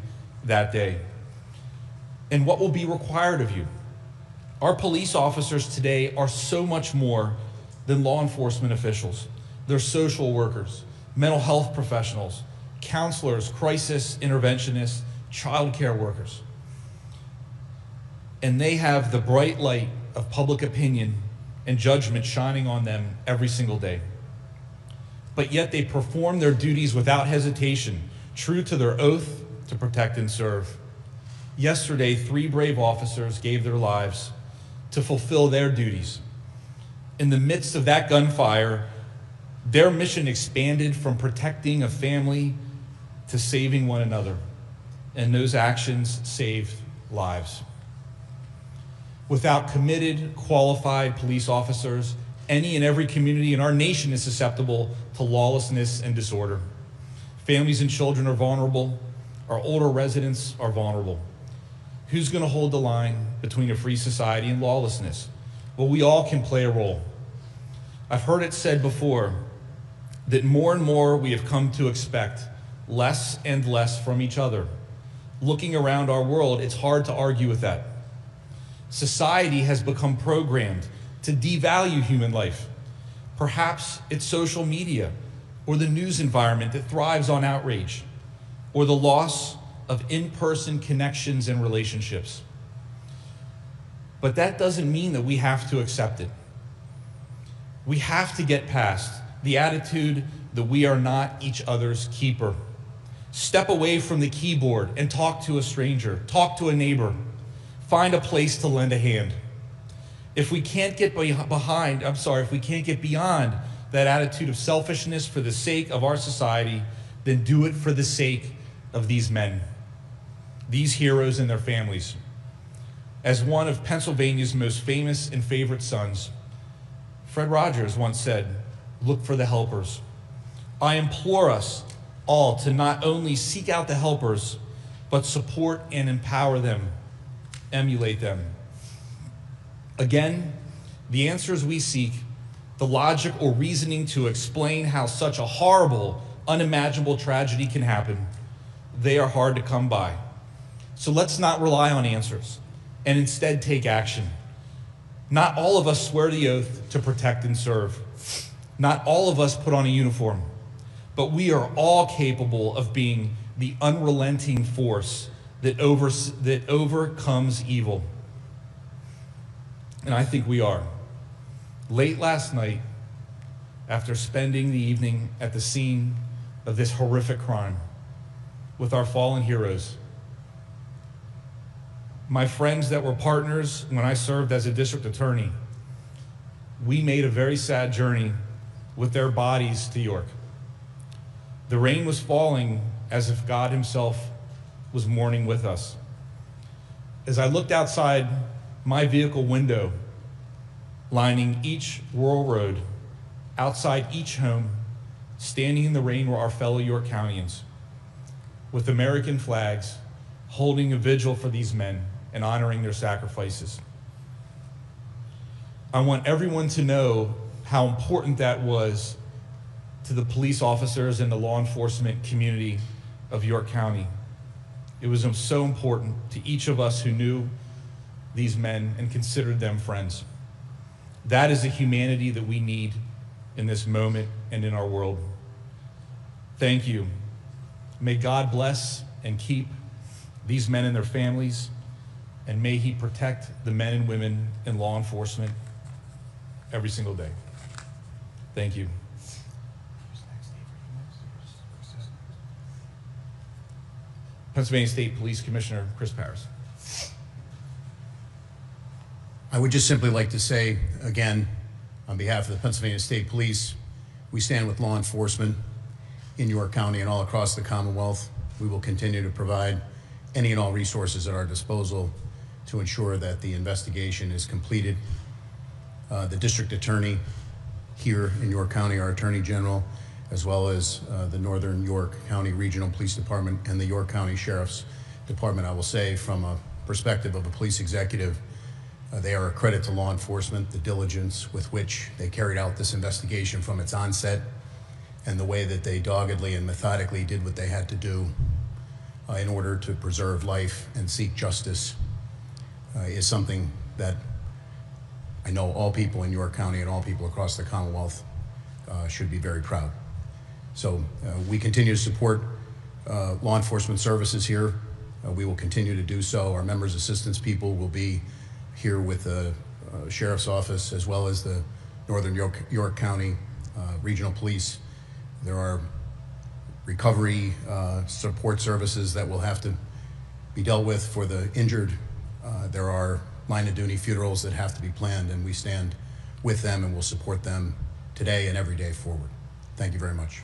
that day and what will be required of you. Our police officers today are so much more than law enforcement officials. They're social workers, mental health professionals, counselors, crisis interventionists, child care workers. And they have the bright light of public opinion and judgment shining on them every single day. But yet they perform their duties without hesitation, true to their oath to protect and serve. Yesterday, 3 brave officers gave their lives to fulfill their duties. In the midst of that gunfire, their mission expanded from protecting a family to saving one another, and those actions saved lives. Without committed, qualified police officers, any and every community in our nation is susceptible to lawlessness and disorder. Families and children are vulnerable. Our older residents are vulnerable. Who's going to hold the line between a free society and lawlessness? Well, we all can play a role. I've heard it said before that more and more we have come to expect less and less from each other. Looking around our world, it's hard to argue with that. Society has become programmed to devalue human life. Perhaps it's social media or the news environment that thrives on outrage, or the loss of in-person connections and relationships. But that doesn't mean that we have to accept it. We have to get past the attitude that we are not each other's keeper. Step away from the keyboard and talk to a stranger, talk to a neighbor, find a place to lend a hand. If we can't get beyond that attitude of selfishness for the sake of our society, then do it for the sake of these men, these heroes and their families. As one of Pennsylvania's most famous and favorite sons, Fred Rogers once said, "Look for the helpers." I implore us all to not only seek out the helpers, but support and empower them, emulate them. Again, the answers we seek, the logic or reasoning to explain how such a horrible, unimaginable tragedy can happen, they are hard to come by. So let's not rely on answers and instead take action. Not all of us swear the oath to protect and serve. Not all of us put on a uniform, but we are all capable of being the unrelenting force that overcomes evil. And I think we are. Late last night, after spending the evening at the scene of this horrific crime with our fallen heroes, my friends that were partners when I served as a district attorney, we made a very sad journey with their bodies to York. The rain was falling as if God himself was mourning with us. As I looked outside my vehicle window, lining each rural road, outside each home, standing in the rain were our fellow York Countyans, with American flags, holding a vigil for these men and honoring their sacrifices. I want everyone to know how important that was to the police officers and the law enforcement community of York County. It was so important to each of us who knew these men and considered them friends. That is the humanity that we need in this moment and in our world. Thank you. May God bless and keep these men and their families, and may he protect the men and women in law enforcement every single day. Thank you. Pennsylvania State Police Commissioner Chris Parris. I would just simply like to say, again, on behalf of the Pennsylvania State Police, we stand with law enforcement in York County and all across the Commonwealth. We will continue to provide any and all resources at our disposal to ensure that the investigation is completed. The district attorney here in York County, our attorney general, as well as the Northern York County Regional Police Department and the York County Sheriff's Department. I will say, from a perspective of a police executive, they are a credit to law enforcement, the diligence with which they carried out this investigation from its onset, and the way that they doggedly and methodically did what they had to do in order to preserve life and seek justice is something that I know all people in York County and all people across the Commonwealth should be very proud. So we continue to support law enforcement services here. We will continue to do so. Our members' assistance people will be here with the Sheriff's Office as well as the Northern York County Regional Police. There are recovery support services that will have to be dealt with for the injured. There are line of duty funerals that have to be planned, and we stand with them and will support them today and every day forward. Thank you very much.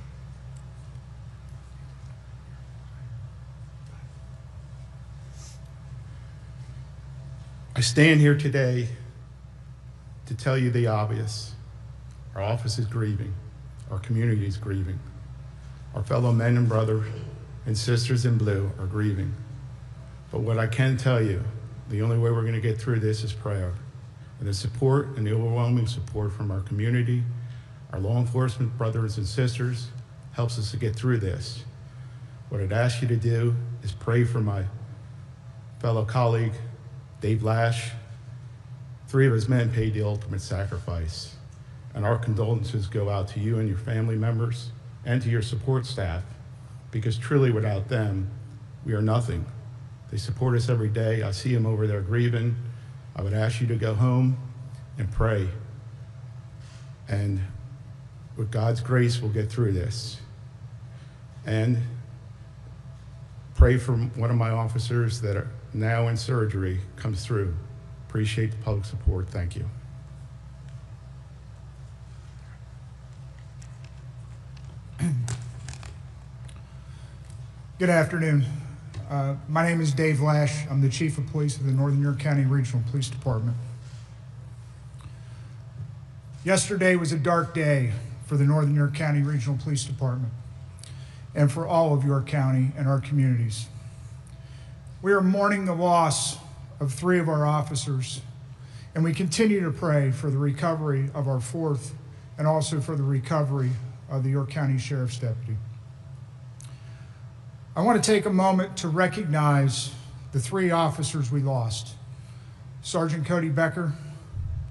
I stand here today to tell you the obvious. Our office is grieving. Our community is grieving. Our fellow men and brothers and sisters in blue are grieving. But what I can tell you, the only way we're going to get through this is prayer. And the support and the overwhelming support from our community, our law enforcement brothers and sisters, helps us to get through this. What I'd ask you to do is pray for my fellow colleague, Dave Lash. 3 of his men paid the ultimate sacrifice. And our condolences go out to you and your family members and to your support staff, because truly without them, we are nothing. They support us every day. I see them over there grieving. I would ask you to go home and pray. And with God's grace, we'll get through this. And pray for one of my officers that are now in surgery comes through. Appreciate the public support. Thank you. Good afternoon. My name is Dave Lash. I'm the Chief of Police of the Northern York County Regional Police Department. Yesterday was a dark day for the Northern York County Regional Police Department and for all of York County and our communities. We are mourning the loss of 3 of our officers, and we continue to pray for the recovery of our 4th and also for the recovery of the York County Sheriff's Deputy. I want to take a moment to recognize the 3 officers we lost: Sergeant Cody Becker,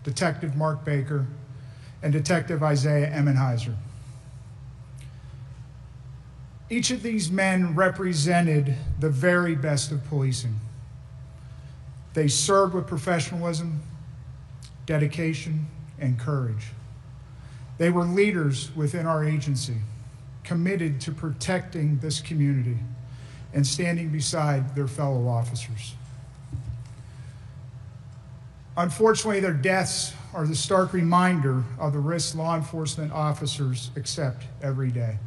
Detective Mark Baker, and Detective Isaiah Emmenheiser. Each of these men represented the very best of policing. They served with professionalism, dedication, and courage. They were leaders within our agency, committed to protecting this community and standing beside their fellow officers. Unfortunately, their deaths are the stark reminder of the risks law enforcement officers accept every day.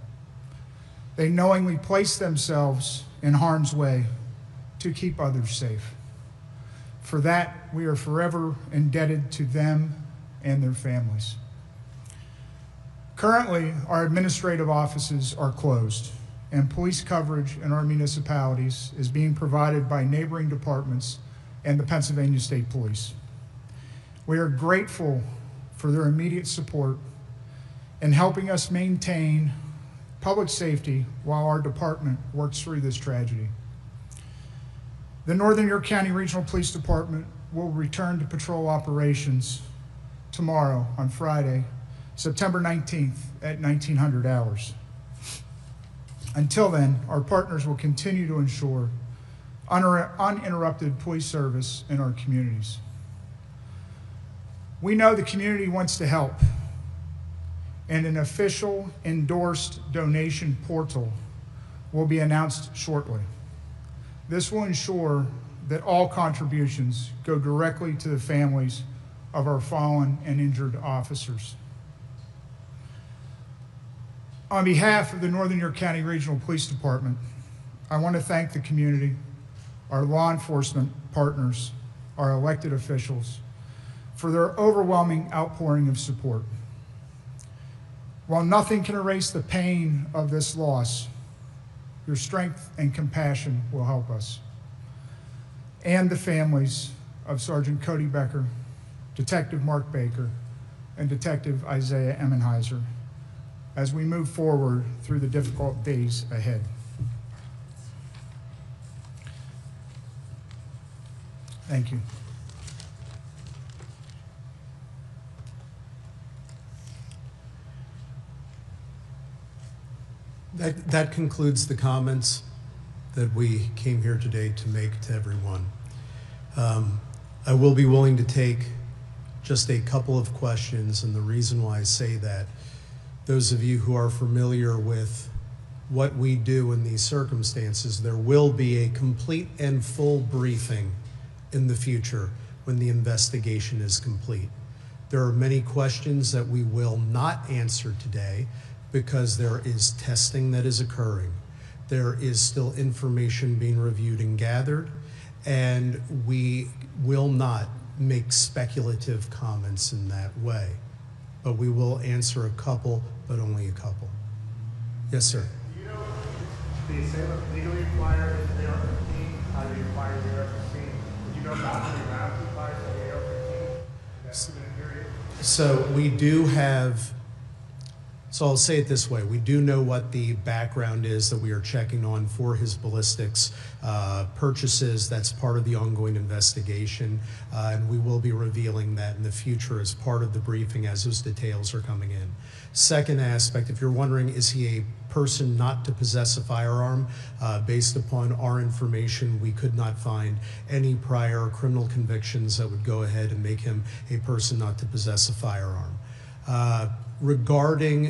They knowingly place themselves in harm's way to keep others safe. For that, we are forever indebted to them and their families. Currently, our administrative offices are closed, and police coverage in our municipalities is being provided by neighboring departments and the Pennsylvania State Police. We are grateful for their immediate support in helping us maintain public safety while our department works through this tragedy. The Northern York County Regional Police Department will return to patrol operations tomorrow on Friday, September 19th at 1900 hours. Until then, our partners will continue to ensure uninterrupted police service in our communities. We know the community wants to help, and an official endorsed donation portal will be announced shortly. This will ensure that all contributions go directly to the families of our fallen and injured officers. On behalf of the Northern York County Regional Police Department, I want to thank the community, our law enforcement partners, our elected officials, for their overwhelming outpouring of support. While nothing can erase the pain of this loss, your strength and compassion will help us and the families of Sergeant Cody Becker, Detective Mark Baker, and Detective Isaiah Emmenheiser as we move forward through the difficult days ahead. Thank you. That concludes the comments that we came here today to make to everyone. I will be willing to take just a couple of questions, and the reason why I say that, those of you who are familiar with what we do in these circumstances, there will be a complete and full briefing in the future when the investigation is complete. There are many questions that we will not answer today because there is testing that is occurring. There is still information being reviewed and gathered, and we will not make speculative comments in that way. But we will answer a couple, but only a couple. Yes, sir. Do you know if the assailant legally acquired the AR-15? How did he acquire the AR-15? Did you know about how many rounds he fired for the AR-15? That's been a period. So we do have, so I'll say it this way, we do know what the background is that we are checking on for his ballistics purchases. That's part of the ongoing investigation, and we will be revealing that in the future as part of the briefing as those details are coming in. Second aspect, if you're wondering, is he a person not to possess a firearm? Based upon our information, we could not find any prior criminal convictions that would go ahead and make him a person not to possess a firearm. Regarding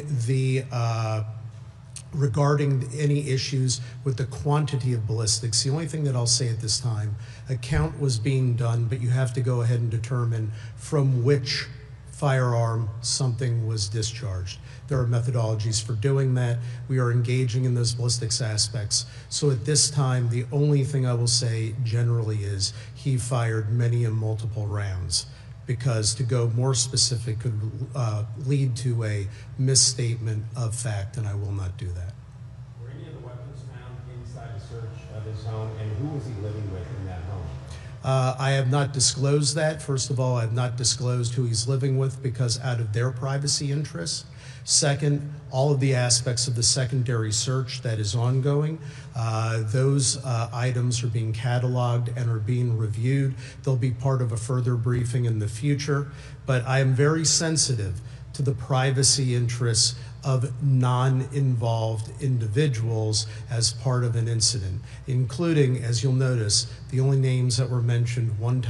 any issues with the quantity of ballistics, the only thing that I'll say at this time, a count was being done, but you have to go ahead and determine from which firearm something was discharged. There are methodologies for doing that. We are engaging in those ballistics aspects. So at this time, the only thing I will say generally is he fired many and multiple rounds, because to go more specific could lead to a misstatement of fact, and I will not do that. Were any of the weapons found inside the search of his home, and who was he living with in that home? I have not disclosed that. First of all, I have not disclosed who he's living with because out of their privacy interests. Second, all of the aspects of the secondary search that is ongoing, those items are being cataloged and are being reviewed. They'll be part of a further briefing in the future, but I am very sensitive to the privacy interests of non-involved individuals as part of an incident, including, as you'll notice, the only names that were mentioned, one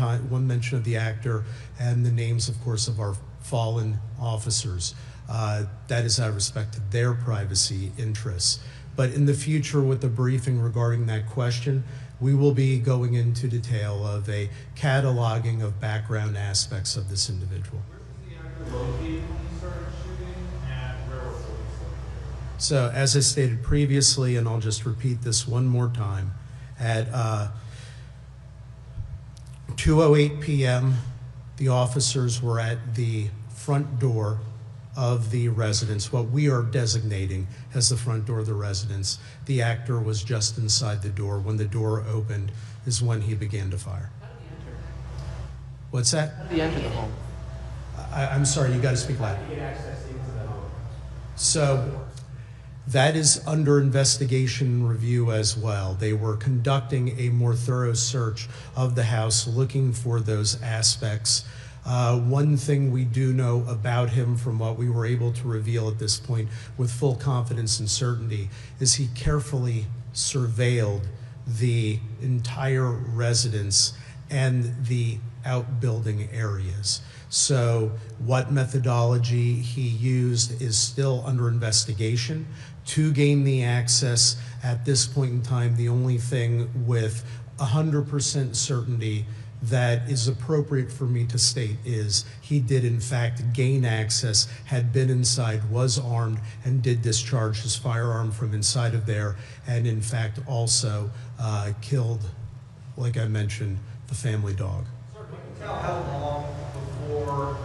mention of the actor, and the names, of course, of our fallen officers. That is out of respect to their privacy interests. But in the future, with the briefing regarding that question, we will be going into detail of a cataloging of background aspects of this individual. Where was the actor located when he started shooting, and where were police located? So as I stated previously, and I'll just repeat this one more time, at 2:08 p.m., the officers were at the front door of the residence, what we are designating as the front door of the residence. The actor was just inside the door. When the door opened is when he began to fire. How did he enter? What's that? How did he enter the home? I'm sorry, you got to speak loud. How did he get access into the home? So that is under investigation and review as well. They were conducting a more thorough search of the house, looking for those aspects. One thing we do know about him from what we were able to reveal at this point with full confidence and certainty is he carefully surveilled the entire residence and the outbuilding areas. So what methodology he used is still under investigation. To gain the access at this point in time, the only thing with 100% certainty that is appropriate for me to state is he did in fact gain access, had been inside, was armed, and did discharge his firearm from inside of there, and in fact also killed, like I mentioned, the family dog. Sir, can you tell how long before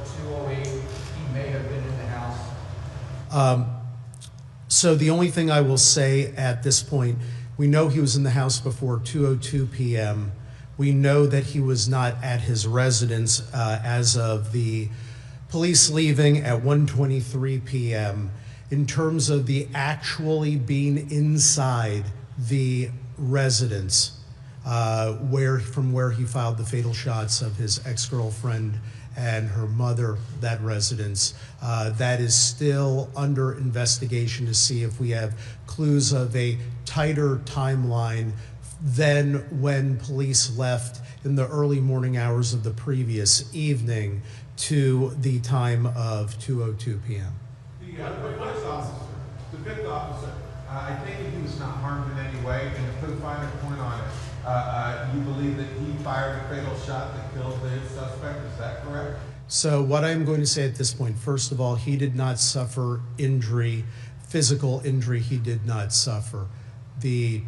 2:08 he may have been in the So the only thing I will say at this point, we know he was in the house before 2:02 p.m. We know that he was not at his residence as of the police leaving at 1:23 p.m. In terms of the actually being inside the residence, from where he filed the fatal shots of his ex-girlfriend and her mother, that residence, that is still under investigation to see if we have clues of a tighter timeline than when police left in the early morning hours of the previous evening to the time of 2:02 p.m. The fifth officer, I think that he was not harmed in any way, and to put a finer point on it, you believe that he fired a fatal shot that killed the suspect, is that correct? So what I'm going to say at this point, first of all, he did not suffer injury, physical injury he did not suffer. The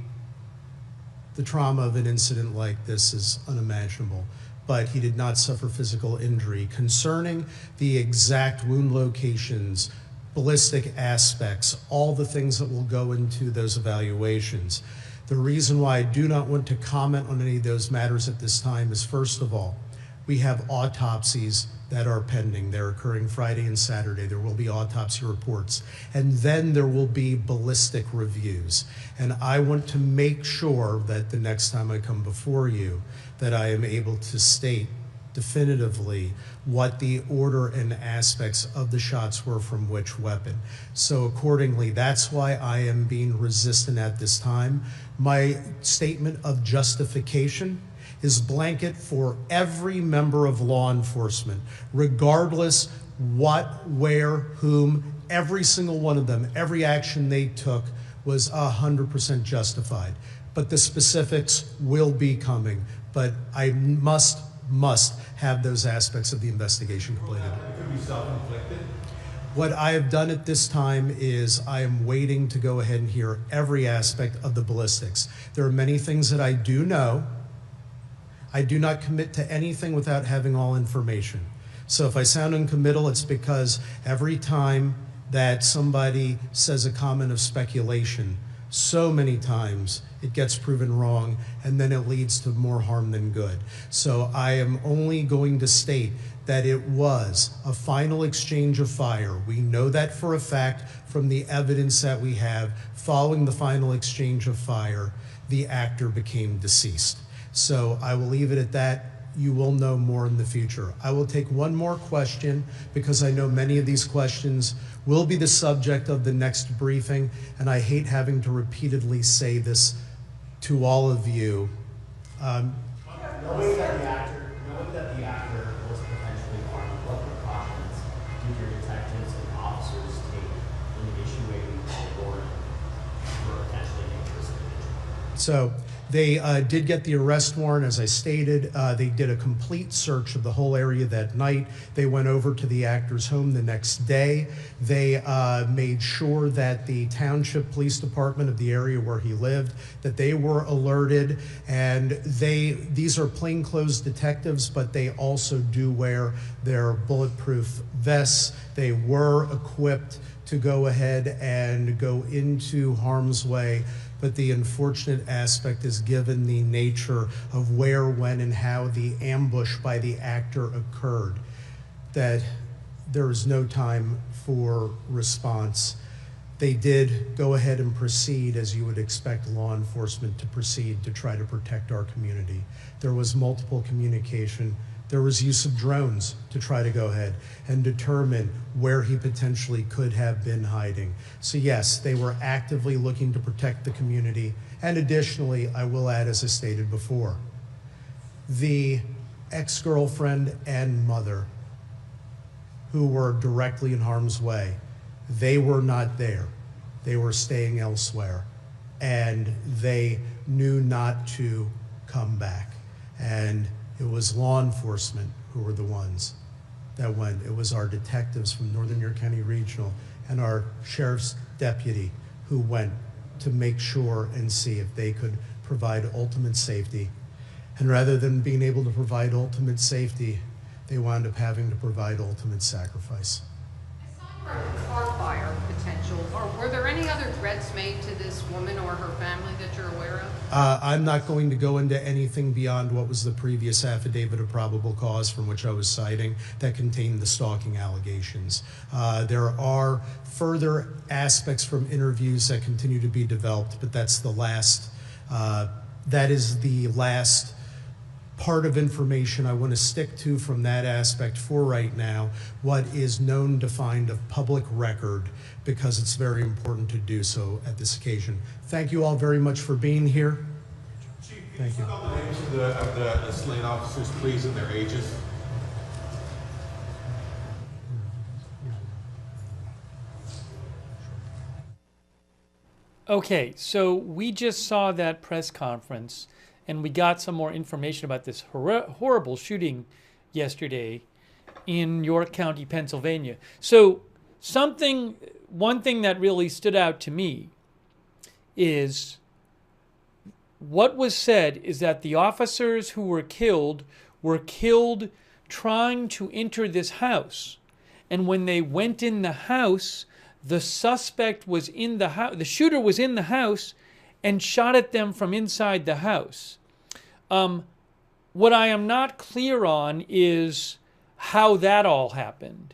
trauma of an incident like this is unimaginable, but he did not suffer physical injury. Concerning the exact wound locations, ballistic aspects, all the things that will go into those evaluations, the reason why I do not want to comment on any of those matters at this time is, first of all, we have autopsies that are pending. They're occurring Friday and Saturday. There will be autopsy reports. And then there will be ballistic reviews. And I want to make sure that the next time I come before you, that I am able to state definitively what the order and aspects of the shots were from which weapon. So accordingly, that's why I am being resistant at this time. My statement of justification is blanket for every member of law enforcement, regardless what, where, whom, every single one of them, every action they took was 100% justified. But the specifics will be coming, but I must have those aspects of the investigation completed. It could be self-inflicted. What I have done at this time is I am waiting to go ahead and hear every aspect of the ballistics. There are many things that I do know. I do not commit to anything without having all information. So if I sound uncommittal, it's because every time that somebody says a comment of speculation, so many times it gets proven wrong, and then it leads to more harm than good. So I am only going to state that it was a final exchange of fire. We know that for a fact from the evidence that we have. Following the final exchange of fire, the actor became deceased. So I will leave it at that. You will know more in the future. I will take one more question because I know many of these questions will be the subject of the next briefing, and I hate having to repeatedly say this to all of you. Knowing that the actor was potentially armed, what precautions did your detectives and officers take in issuing a warrant for a potentially dangerous individual? So they did get the arrest warrant, as I stated. They did a complete search of the whole area that night. They went over to the actor's home the next day. They made sure that the township police department of the area where he lived, that they were alerted. And these are plainclothes detectives, but they also do wear their bulletproof vests. They were equipped to go ahead and go into harm's way. But the unfortunate aspect is, given the nature of where, when, and how the ambush by the actor occurred, that there is no time for response. They did go ahead and proceed as you would expect law enforcement to proceed to try to protect our community. There was multiple communication. There was use of drones to try to go ahead and determine where he potentially could have been hiding. So yes, they were actively looking to protect the community. And additionally, I will add, as I stated before, the ex-girlfriend and mother who were directly in harm's way, they were not there. They were staying elsewhere, and they knew not to come back. And it was law enforcement who were the ones that went. It was our detectives from Northern York County Regional and our sheriff's deputy who went to make sure and see if they could provide ultimate safety. And rather than being able to provide ultimate safety, they wound up having to provide ultimate sacrifice. I saw Car fire potential, or were there any other threats made to this woman or her family that you're aware of? I'm not going to go into anything beyond what was the previous affidavit of probable cause from which I was citing that contained the stalking allegations. There are further aspects from interviews that continue to be developed, but that's the last, that is the last part of information I want to stick to from that aspect for right now, what is known, defined of public record, because it's very important to do so at this occasion. Thank you all very much for being here. Chief, Thank you. spell the names of the slain officers, please, and their ages. Okay, so we just saw that press conference, and we got some more information about this horrible shooting yesterday in York County, Pennsylvania. So one thing that really stood out to me is what was said is that the officers who were killed trying to enter this house. And when they went in the house, the suspect was in the house, the shooter was in the house and shot at them from inside the house. What I am not clear on is how that all happened.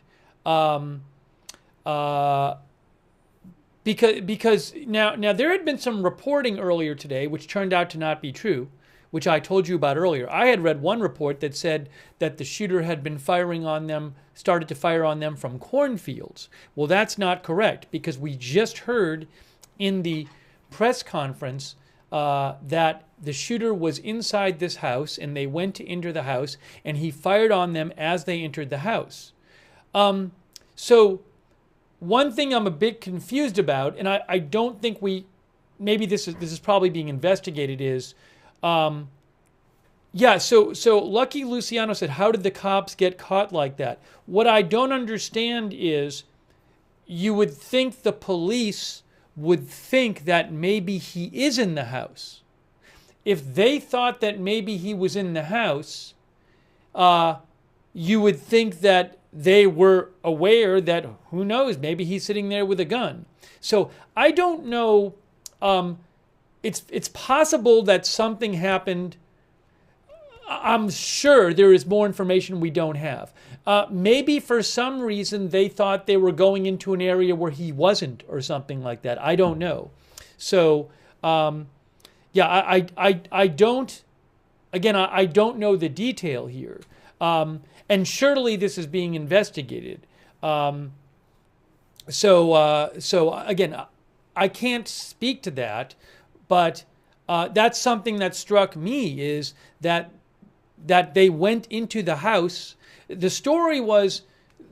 Because now there had been some reporting earlier today, which turned out to not be true, which I told you about earlier. I had read one report that said that the shooter had been started to fire on them from cornfields. Well, that's not correct, because we just heard in the press conference that the shooter was inside this house and they went to enter the house and he fired on them as they entered the house. So one thing I'm a bit confused about, and I don't think maybe this is probably being investigated, is so Lucky Luciano said, how did the cops get caught like that? What I don't understand is, you would think the police would think that maybe he is in the house. If they thought that maybe he was in the house, you would think that they were aware that, who knows, maybe he's sitting there with a gun. So I don't know. It's possible that something happened. I'm sure there is more information we don't have. Maybe for some reason they thought they were going into an area where he wasn't, or something like that. I don't know. So I don't. Again, I don't know the detail here. And surely this is being investigated. So again, I can't speak to that, but that's something that struck me, is that they went into the house. The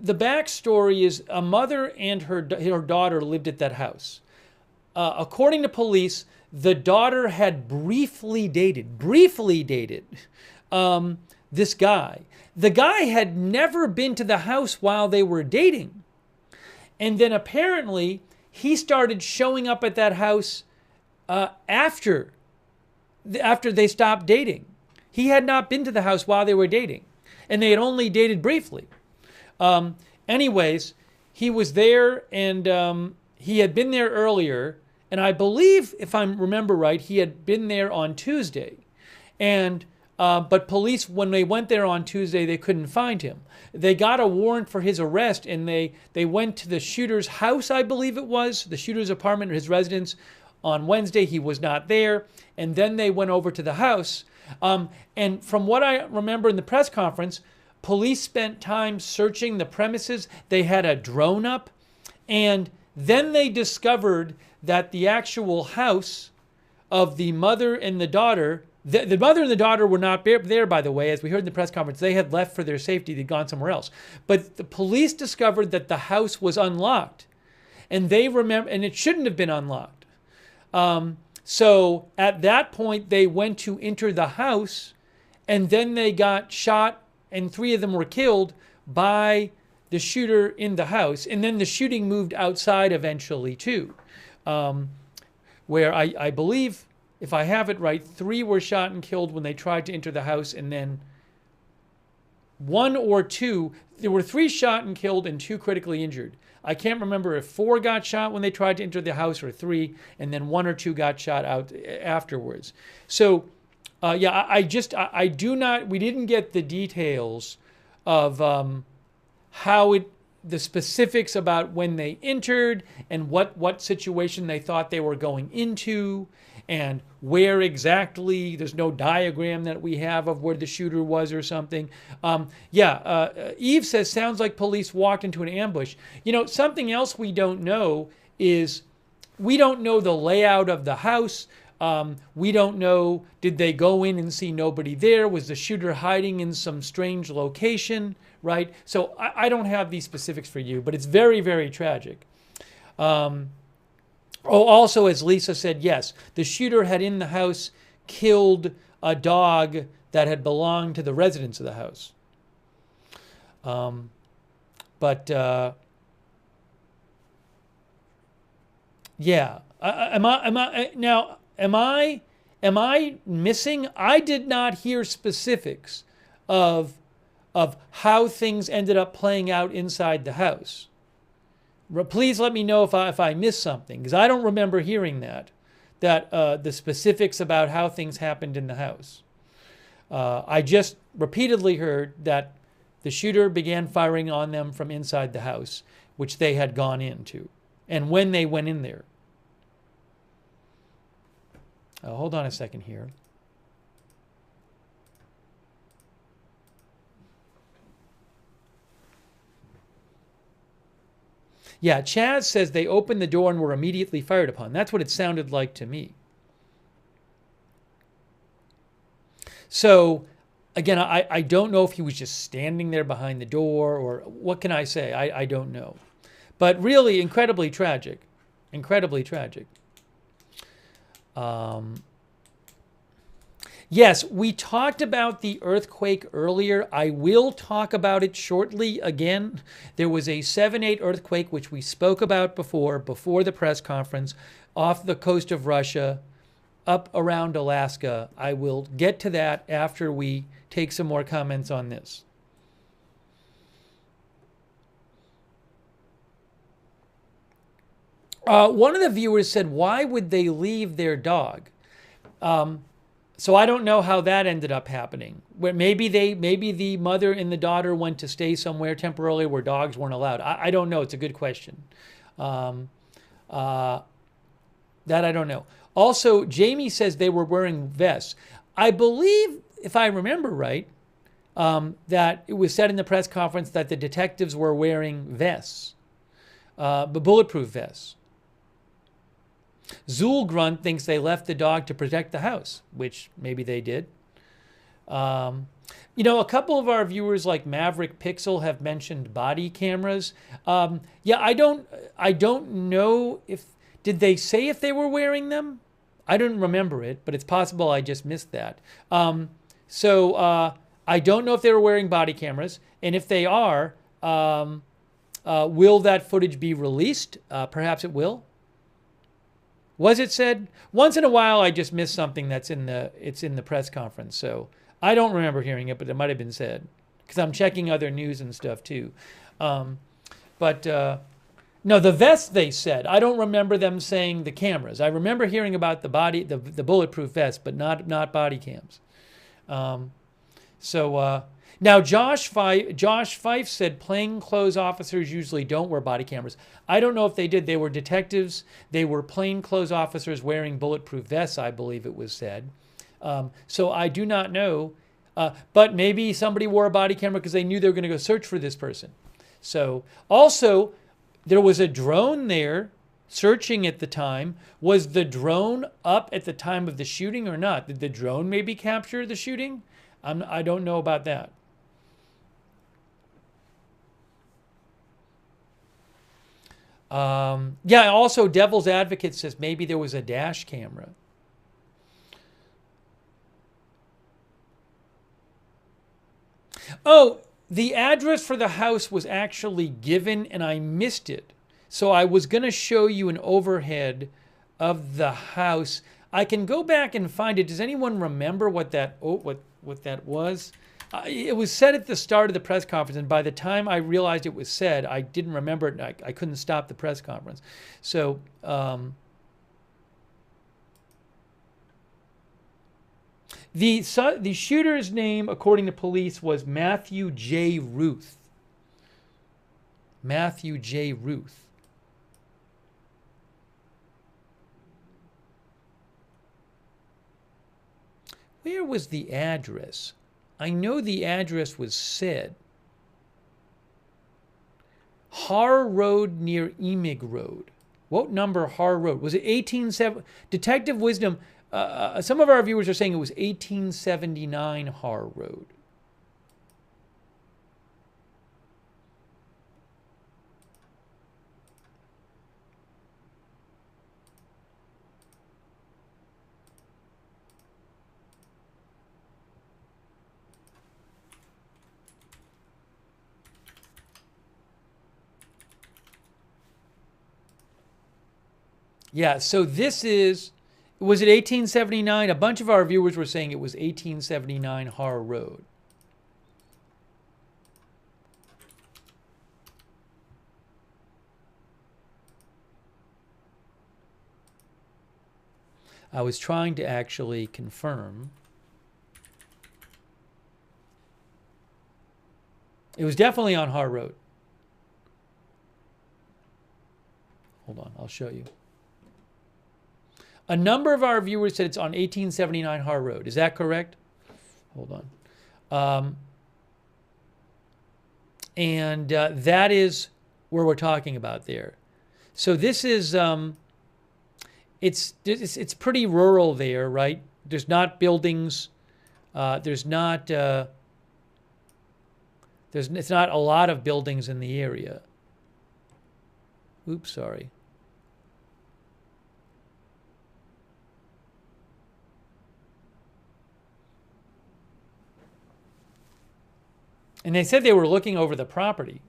backstory is a mother and her daughter lived at that house. According to police, the daughter had briefly dated this guy. The guy had never been to the house while they were dating. And then apparently he started showing up at that house after they stopped dating. He had not been to the house while they were dating, and they had only dated briefly. Anyways, he was there, and he had been there earlier, and I believe, if I remember right, he had been there on Tuesday. And but police, when they went there on Tuesday, they couldn't find him. They got a warrant for his arrest, and they went to the shooter's house, I believe it was, the shooter's apartment or his residence on Wednesday. He was not there. And then they went over to the house. And from what I remember in the press conference, police spent time searching the premises. They had a drone up. And then they discovered that the actual house of the mother and the daughter, the mother and the daughter were not there, by the way, as we heard in the press conference. They had left for their safety. They'd gone somewhere else. But the police discovered that the house was unlocked. And they remember, and it shouldn't have been unlocked. So at that point, they went to enter the house, and then they got shot, and 3 of them were killed by the shooter in the house. And then the shooting moved outside eventually, too, where I believe, if I have it right, 3 were shot and killed when they tried to enter the house, and then one or two. There were 3 shot and killed and 2 critically injured. I can't remember if 4 got shot when they tried to enter the house or 3, and then 1 or 2 got shot out afterwards. So, yeah, I do not. We didn't get the details of the specifics about when they entered and what situation they thought they were going into and where exactly. There's no diagram that we have of where the shooter was or something. Eve says, sounds like police walked into an ambush. You know, something else we don't know is we don't know the layout of the house. We don't know, did they go in and see nobody there? Was the shooter hiding in some strange location, right? So I don't have these specifics for you, but it's very, very tragic. Also, as Lisa said, yes, the shooter had in the house killed a dog that had belonged to the residents of the house. Yeah, am I missing? I did not hear specifics of how things ended up playing out inside the house. Please let me know if I missed something, because I don't remember hearing that the specifics about how things happened in the house. I just repeatedly heard that the shooter began firing on them from inside the house, which they had gone into, and when they went in there. Hold on a second here. Yeah, Chaz says they opened the door and were immediately fired upon. That's what it sounded like to me. So, again, I don't know if he was just standing there behind the door, or what can I say? I don't know. But really incredibly tragic. Incredibly tragic. Yes, we talked about the earthquake earlier. I will talk about it shortly again. There was a 7.8 earthquake, which we spoke about before the press conference, off the coast of Russia, up around Alaska. I will get to that after we take some more comments on this. One of the viewers said, why would they leave their dog? So I don't know how that ended up happening. Maybe the mother and the daughter went to stay somewhere temporarily where dogs weren't allowed. I don't know. It's a good question. That I don't know. Also, Jamie says they were wearing vests. I believe, if I remember right, that it was said in the press conference that the detectives were wearing vests, but bulletproof vests. Zulgrunt thinks they left the dog to protect the house, which maybe they did. You know, a couple of our viewers like Maverick Pixel have mentioned body cameras. Yeah, I don't know if, did they say if they were wearing them? I don't remember it, but it's possible I just missed that. So I don't know if they were wearing body cameras, and if they are, will that footage be released? Perhaps it will. Was it said? Once in a while, I just miss something that's in the press conference. So I don't remember hearing it, but it might have been said because I'm checking other news and stuff too. No, the vest they said. I don't remember them saying the cameras. I remember hearing about the bulletproof vest, but not body cams. Now Josh Fife said plainclothes officers usually don't wear body cameras. I don't know if they did. They were detectives. They were plainclothes officers wearing bulletproof vests, I believe it was said. So I do not know. But maybe somebody wore a body camera because they knew they were going to go search for this person. So also, there was a drone there searching at the time. Was the drone up at the time of the shooting or not? Did the drone maybe capture the shooting? I don't know about that. Yeah, also Devil's Advocate says maybe there was a dash camera. Oh, the address for the house was actually given and I missed it. So I was going to show you an overhead of the house. I can go back and find it. Does anyone remember what that what that was? It was said at the start of the press conference, and by the time I realized it was said, I didn't remember it, and I couldn't stop the press conference. So, the shooter's name, according to police, was Matthew J. Ruth. Matthew J. Ruth. Where was the address? I know the address was said. Har Road near Emig Road. What number Har Road? Was it 1870? Detective Wisdom, some of our viewers are saying it was 1879 Har Road. Yeah, so this is, was it 1879? A bunch of our viewers were saying it was 1879 Har Road. I was trying to actually confirm. It was definitely on Har Road. Hold on, I'll show you. A number of our viewers said it's on 1879 Har Road. Is that correct? Hold on. That is where we're talking about there. So this is, it's pretty rural there, right? There's not buildings. It's not a lot of buildings in the area. Oops, sorry. And they said they were looking over the property.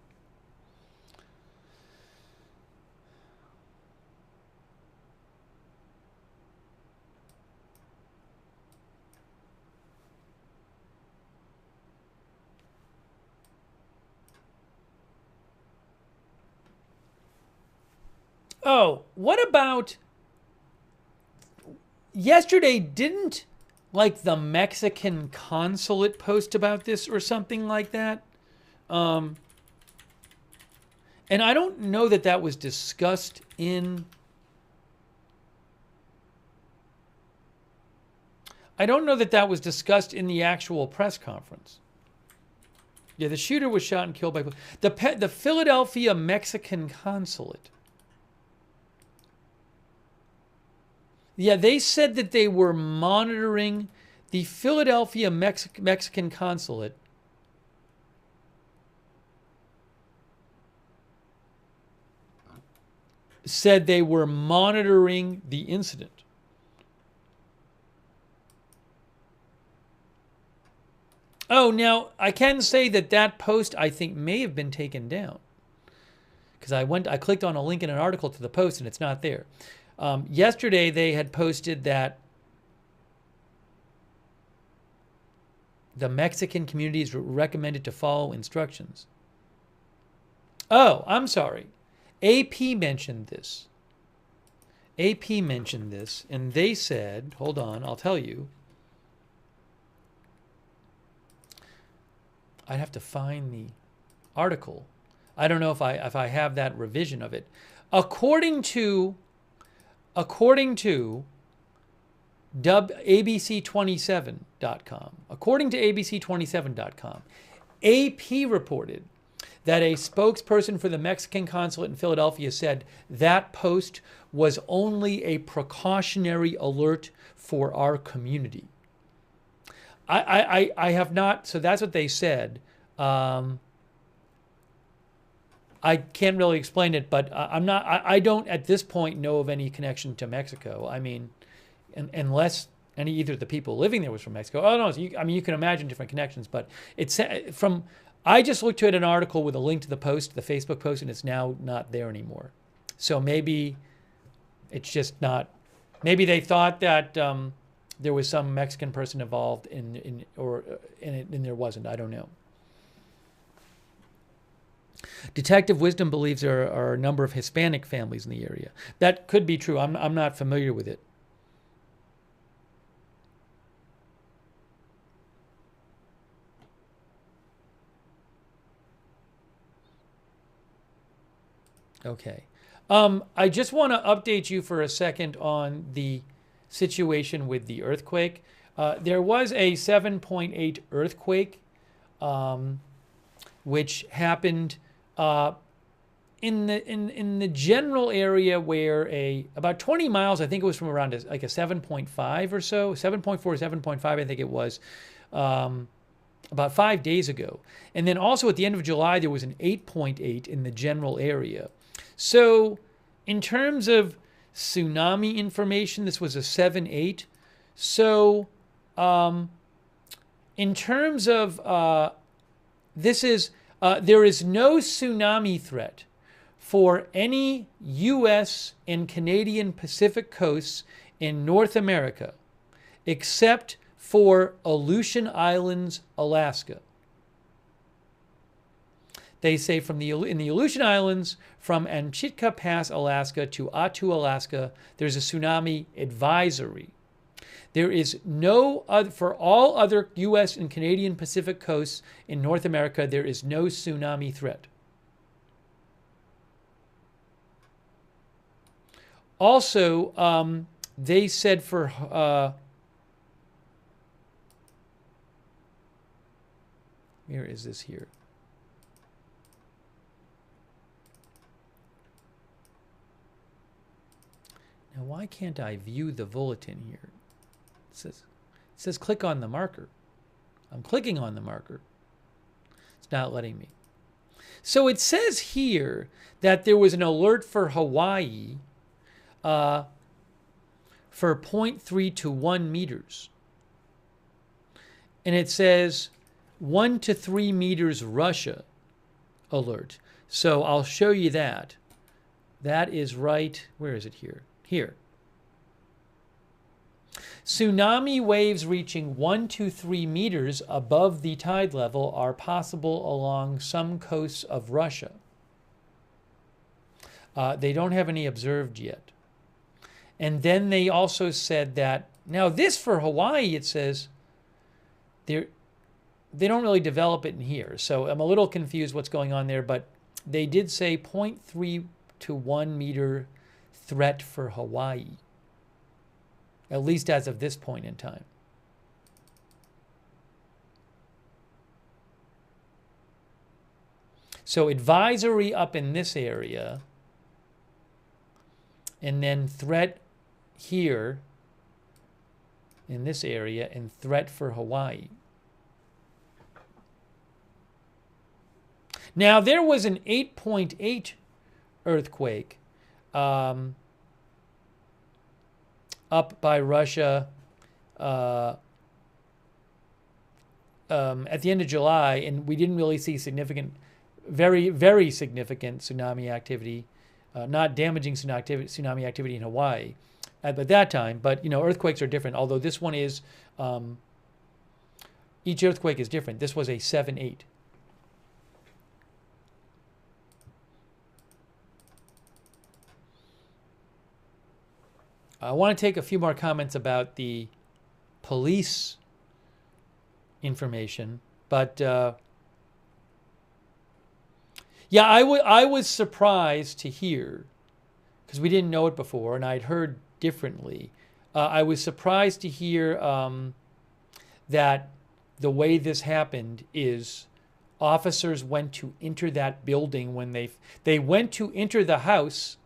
Oh, what about yesterday? Didn't like the Mexican consulate post about this or something like that? And I don't know that that was discussed in... I don't know that that was discussed in the actual press conference. Yeah, the shooter was shot and killed by... The Philadelphia Mexican consulate. Yeah, they said that they were monitoring the Philadelphia Mexican consulate. Said they were monitoring the incident. Oh, now I can say that that post I think may have been taken down because I clicked on a link in an article to the post and it's not there. Yesterday, they had posted that the Mexican community is recommended to follow instructions. Oh, I'm sorry. AP mentioned this. AP mentioned this, and they said, hold on, I'll tell you. I'd have to find the article. I don't know if I have that revision of it. According to ABC27.com, according to ABC27.com, AP reported that a spokesperson for the Mexican consulate in Philadelphia said that post was only a precautionary alert for our community. I have not, so that's what they said. I can't really explain it, but I don't at this point know of any connection to Mexico. I mean, unless either the people living there was from Mexico. Oh, no, you can imagine different connections, but it's from, I just looked at an article with a link to the post, the Facebook post, and it's now not there anymore. So maybe it's just not, maybe they thought that there was some Mexican person involved and there wasn't. I don't know. Detective Wisdom believes there are a number of Hispanic families in the area. That could be true. I'm not familiar with it. Okay. I just want to update you for a second on the situation with the earthquake. There was a 7.8 earthquake, which happened in the general area where about 20 miles. I think it was from around like a 7.5 or so, 7.4, 7.5. I think it was. About 5 days ago. And then also at the end of July, there was an 8.8 in the general area. So in terms of tsunami information, this was a 7.8. So in terms of there is no tsunami threat for any U.S. and Canadian Pacific coasts in North America, except for Aleutian Islands, Alaska. They say in the Aleutian Islands, from Anchitka Pass, Alaska to Attu, Alaska, there's a tsunami advisory. There is no other, for all other U.S. and Canadian Pacific coasts in North America, there is no tsunami threat. Also, they said for where is this here? Now, why can't I view the bulletin here? It says click on the marker. I'm clicking on the marker. It's not letting me. So it says here that there was an alert for Hawaii for 0.3 to 1 meters. And it says 1 to 3 meters Russia alert. So I'll show you that. That is right, where is it here? Here. Tsunami waves reaching 1 to 3 meters above the tide level are possible along some coasts of Russia. They don't have any observed yet. And then they also said that, now this for Hawaii, it says, they don't really develop it in here. So I'm a little confused what's going on there, but they did say 0.3 to 1 meter threat for Hawaii, at least as of this point in time. So advisory up in this area, and then threat here in this area, and threat for Hawaii. Now, there was an 8.8 earthquake up by Russia at the end of July, and we didn't really see significant, very, very significant tsunami activity, not damaging tsunami activity in Hawaii at that time. But, you know, earthquakes are different, although this one is, each earthquake is different. This was a 7.8. I want to take a few more comments about the police information, but yeah, I was surprised to hear, because we didn't know it before, and I'd heard differently. I was surprised to hear that the way this happened is officers went to enter that building when they went to enter the house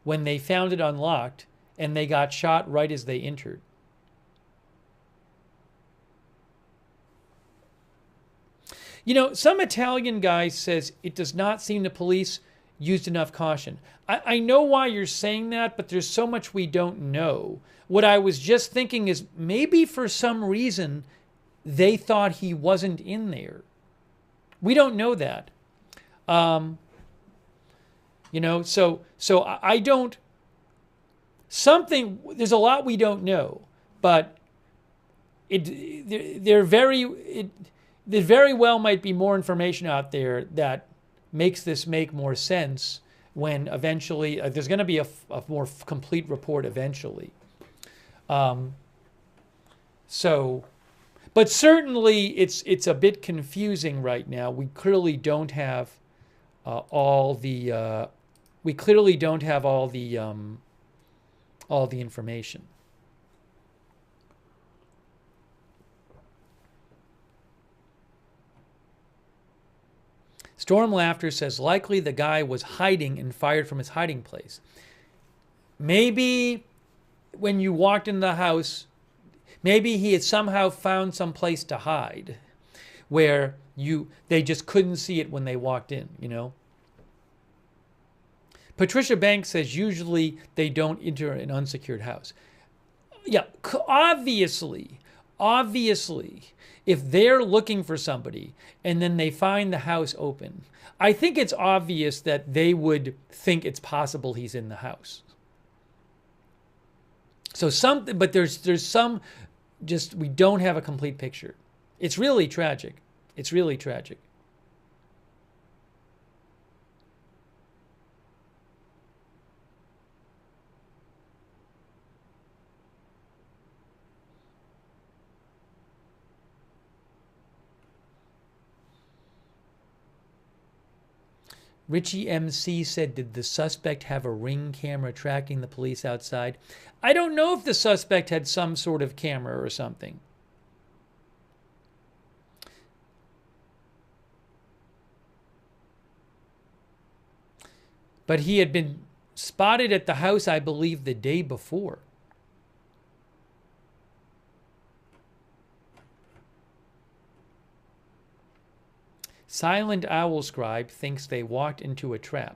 when they found it unlocked, and they got shot right as they entered. You know, some Italian guy says it does not seem the police used enough caution. I know why you're saying that, but there's so much we don't know. What I was just thinking is maybe for some reason they thought he wasn't in there. We don't know that. You know, so I don't... There's a lot we don't know, but there very well might be more information out there that makes this make more sense when eventually there's going to be a more complete report eventually. But certainly it's a bit confusing right now. We clearly don't have all the information. Storm Laughter says likely the guy was hiding and fired from his hiding place. Maybe when you walked in the house, maybe he had somehow found some place to hide where they just couldn't see it when they walked in, you know. Patricia Banks says usually they don't enter an unsecured house. Yeah, obviously, if they're looking for somebody and then they find the house open, I think it's obvious that they would think it's possible he's in the house. So but there's some, just we don't have a complete picture. It's really tragic. It's really tragic. Richie MC said, did the suspect have a Ring camera tracking the police outside? I don't know if the suspect had some sort of camera or something. But he had been spotted at the house, I believe, the day before. Silent Owl Scribe thinks they walked into a trap.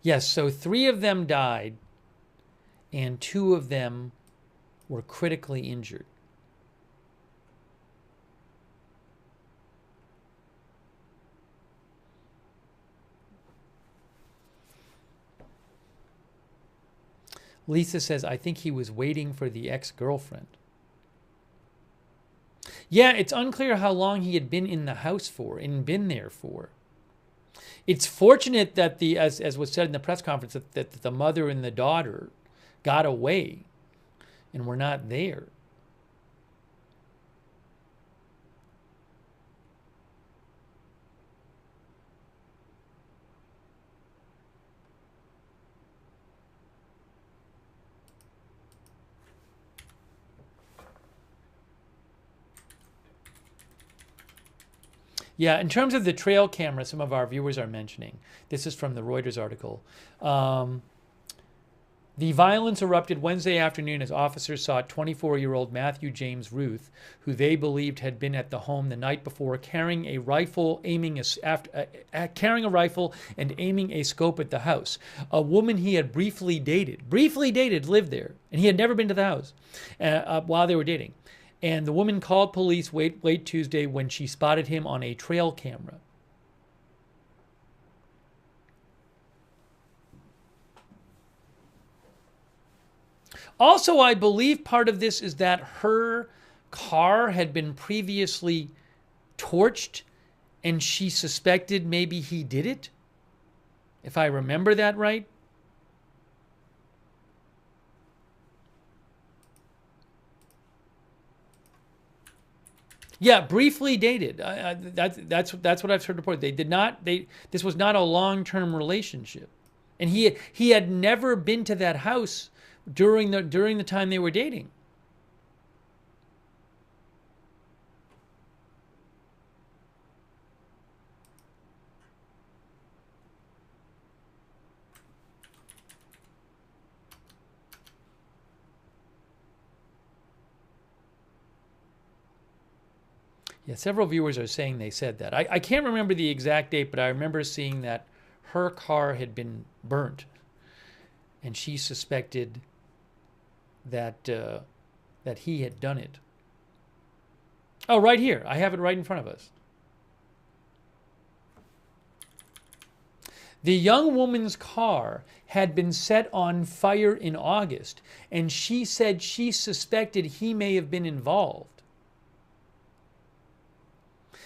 Yes, so 3 of them died and 2 of them were critically injured. Lisa says, I think he was waiting for the ex-girlfriend. Yeah, it's unclear how long he had been in the house for and been there for. It's fortunate that as was said in the press conference, that the mother and the daughter got away and were not there. Yeah, in terms of the trail camera, some of our viewers are mentioning. This is from the Reuters article. The violence erupted Wednesday afternoon as officers saw 24-year-old Matthew James Ruth, who they believed had been at the home the night before, carrying a rifle and aiming a scope at the house. A woman he had briefly dated, lived there, and he had never been to the house while they were dating. And the woman called police late Tuesday when she spotted him on a trail camera. Also, I believe part of this is that her car had been previously torched and she suspected maybe he did it, if I remember that right. Yeah, briefly dated. That's what I've heard reported. This was not a long-term relationship, and he had never been to that house during the time they were dating. Yeah, several viewers are saying they said that. I can't remember the exact date, but I remember seeing that her car had been burnt, and she suspected that he had done it. Oh, right here. I have it right in front of us. The young woman's car had been set on fire in August, and she said she suspected he may have been involved.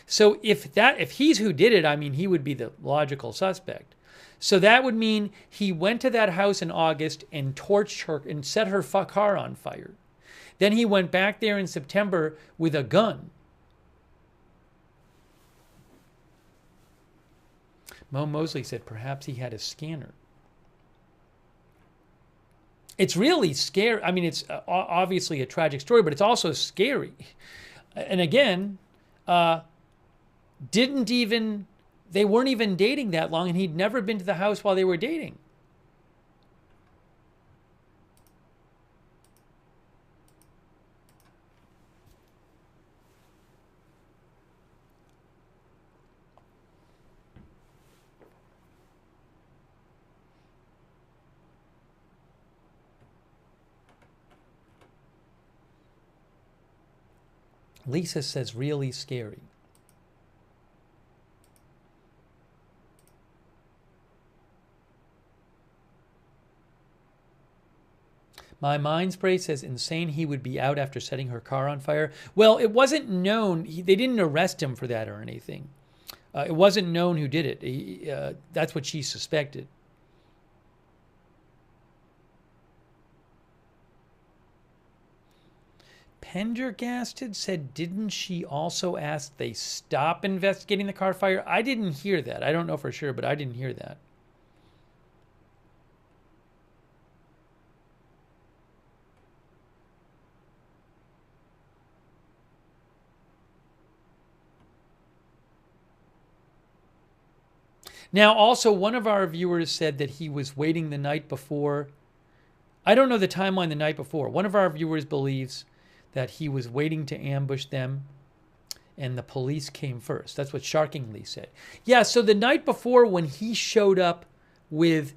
So if he's who did it, I mean, he would be the logical suspect. So that would mean he went to that house in August and torched her and set her car on fire. Then he went back there in September with a gun. Mo Mosley said perhaps he had a scanner. It's really scary. I mean, it's obviously a tragic story, but it's also scary. And again, they weren't even dating that long, and he'd never been to the house while they were dating. Lisa says, really scary. My mind spray says, insane he would be out after setting her car on fire. Well, it wasn't known. They didn't arrest him for that or anything. It wasn't known who did it. That's what she suspected. Pendergasted said, didn't she also ask they stop investigating the car fire? I didn't hear that. I don't know for sure, but I didn't hear that. Now, also, one of our viewers said that he was waiting the night before. I don't know the timeline the night before. One of our viewers believes that he was waiting to ambush them and the police came first. That's what Sharkingly said. Yeah, so the night before when he showed up with,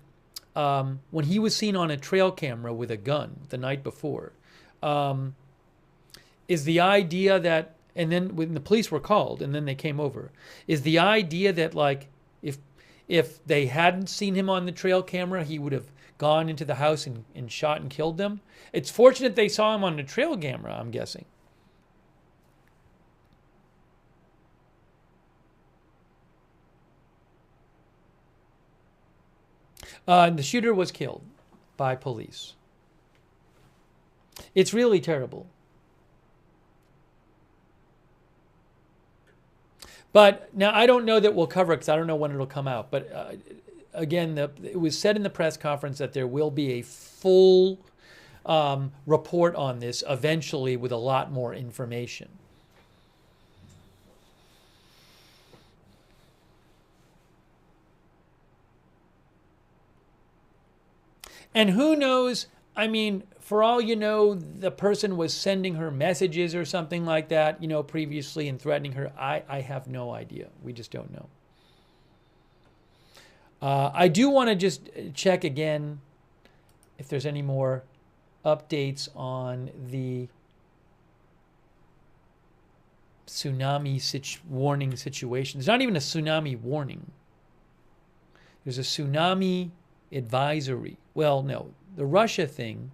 when he was seen on a trail camera with a gun the night before, is the idea that, and then when the police were called and then they came over, is the idea that like if they hadn't seen him on the trail camera, he would have gone into the house and shot and killed them? It's fortunate they saw him on the trail camera, I'm guessing. The shooter was killed by police. It's really terrible. But now I don't know that we'll cover it because I don't know when it'll come out. But again, it was said in the press conference that there will be a full report on this eventually with a lot more information. And who knows, I mean, for all you know, the person was sending her messages or something like that, you know, previously and threatening her. I have no idea. We just don't know. I do want to just check again if there's any more updates on the tsunami warning situation. There's not even a tsunami warning. There's a tsunami advisory. Well, no, the Russia thing.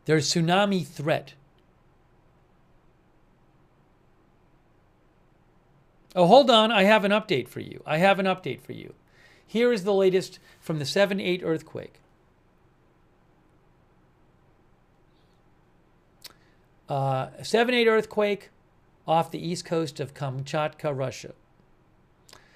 There's tsunami threat. Oh, hold on. I have an update for you. Here is the latest from the 7.8 earthquake. 7.8 earthquake off the east coast of Kamchatka, Russia.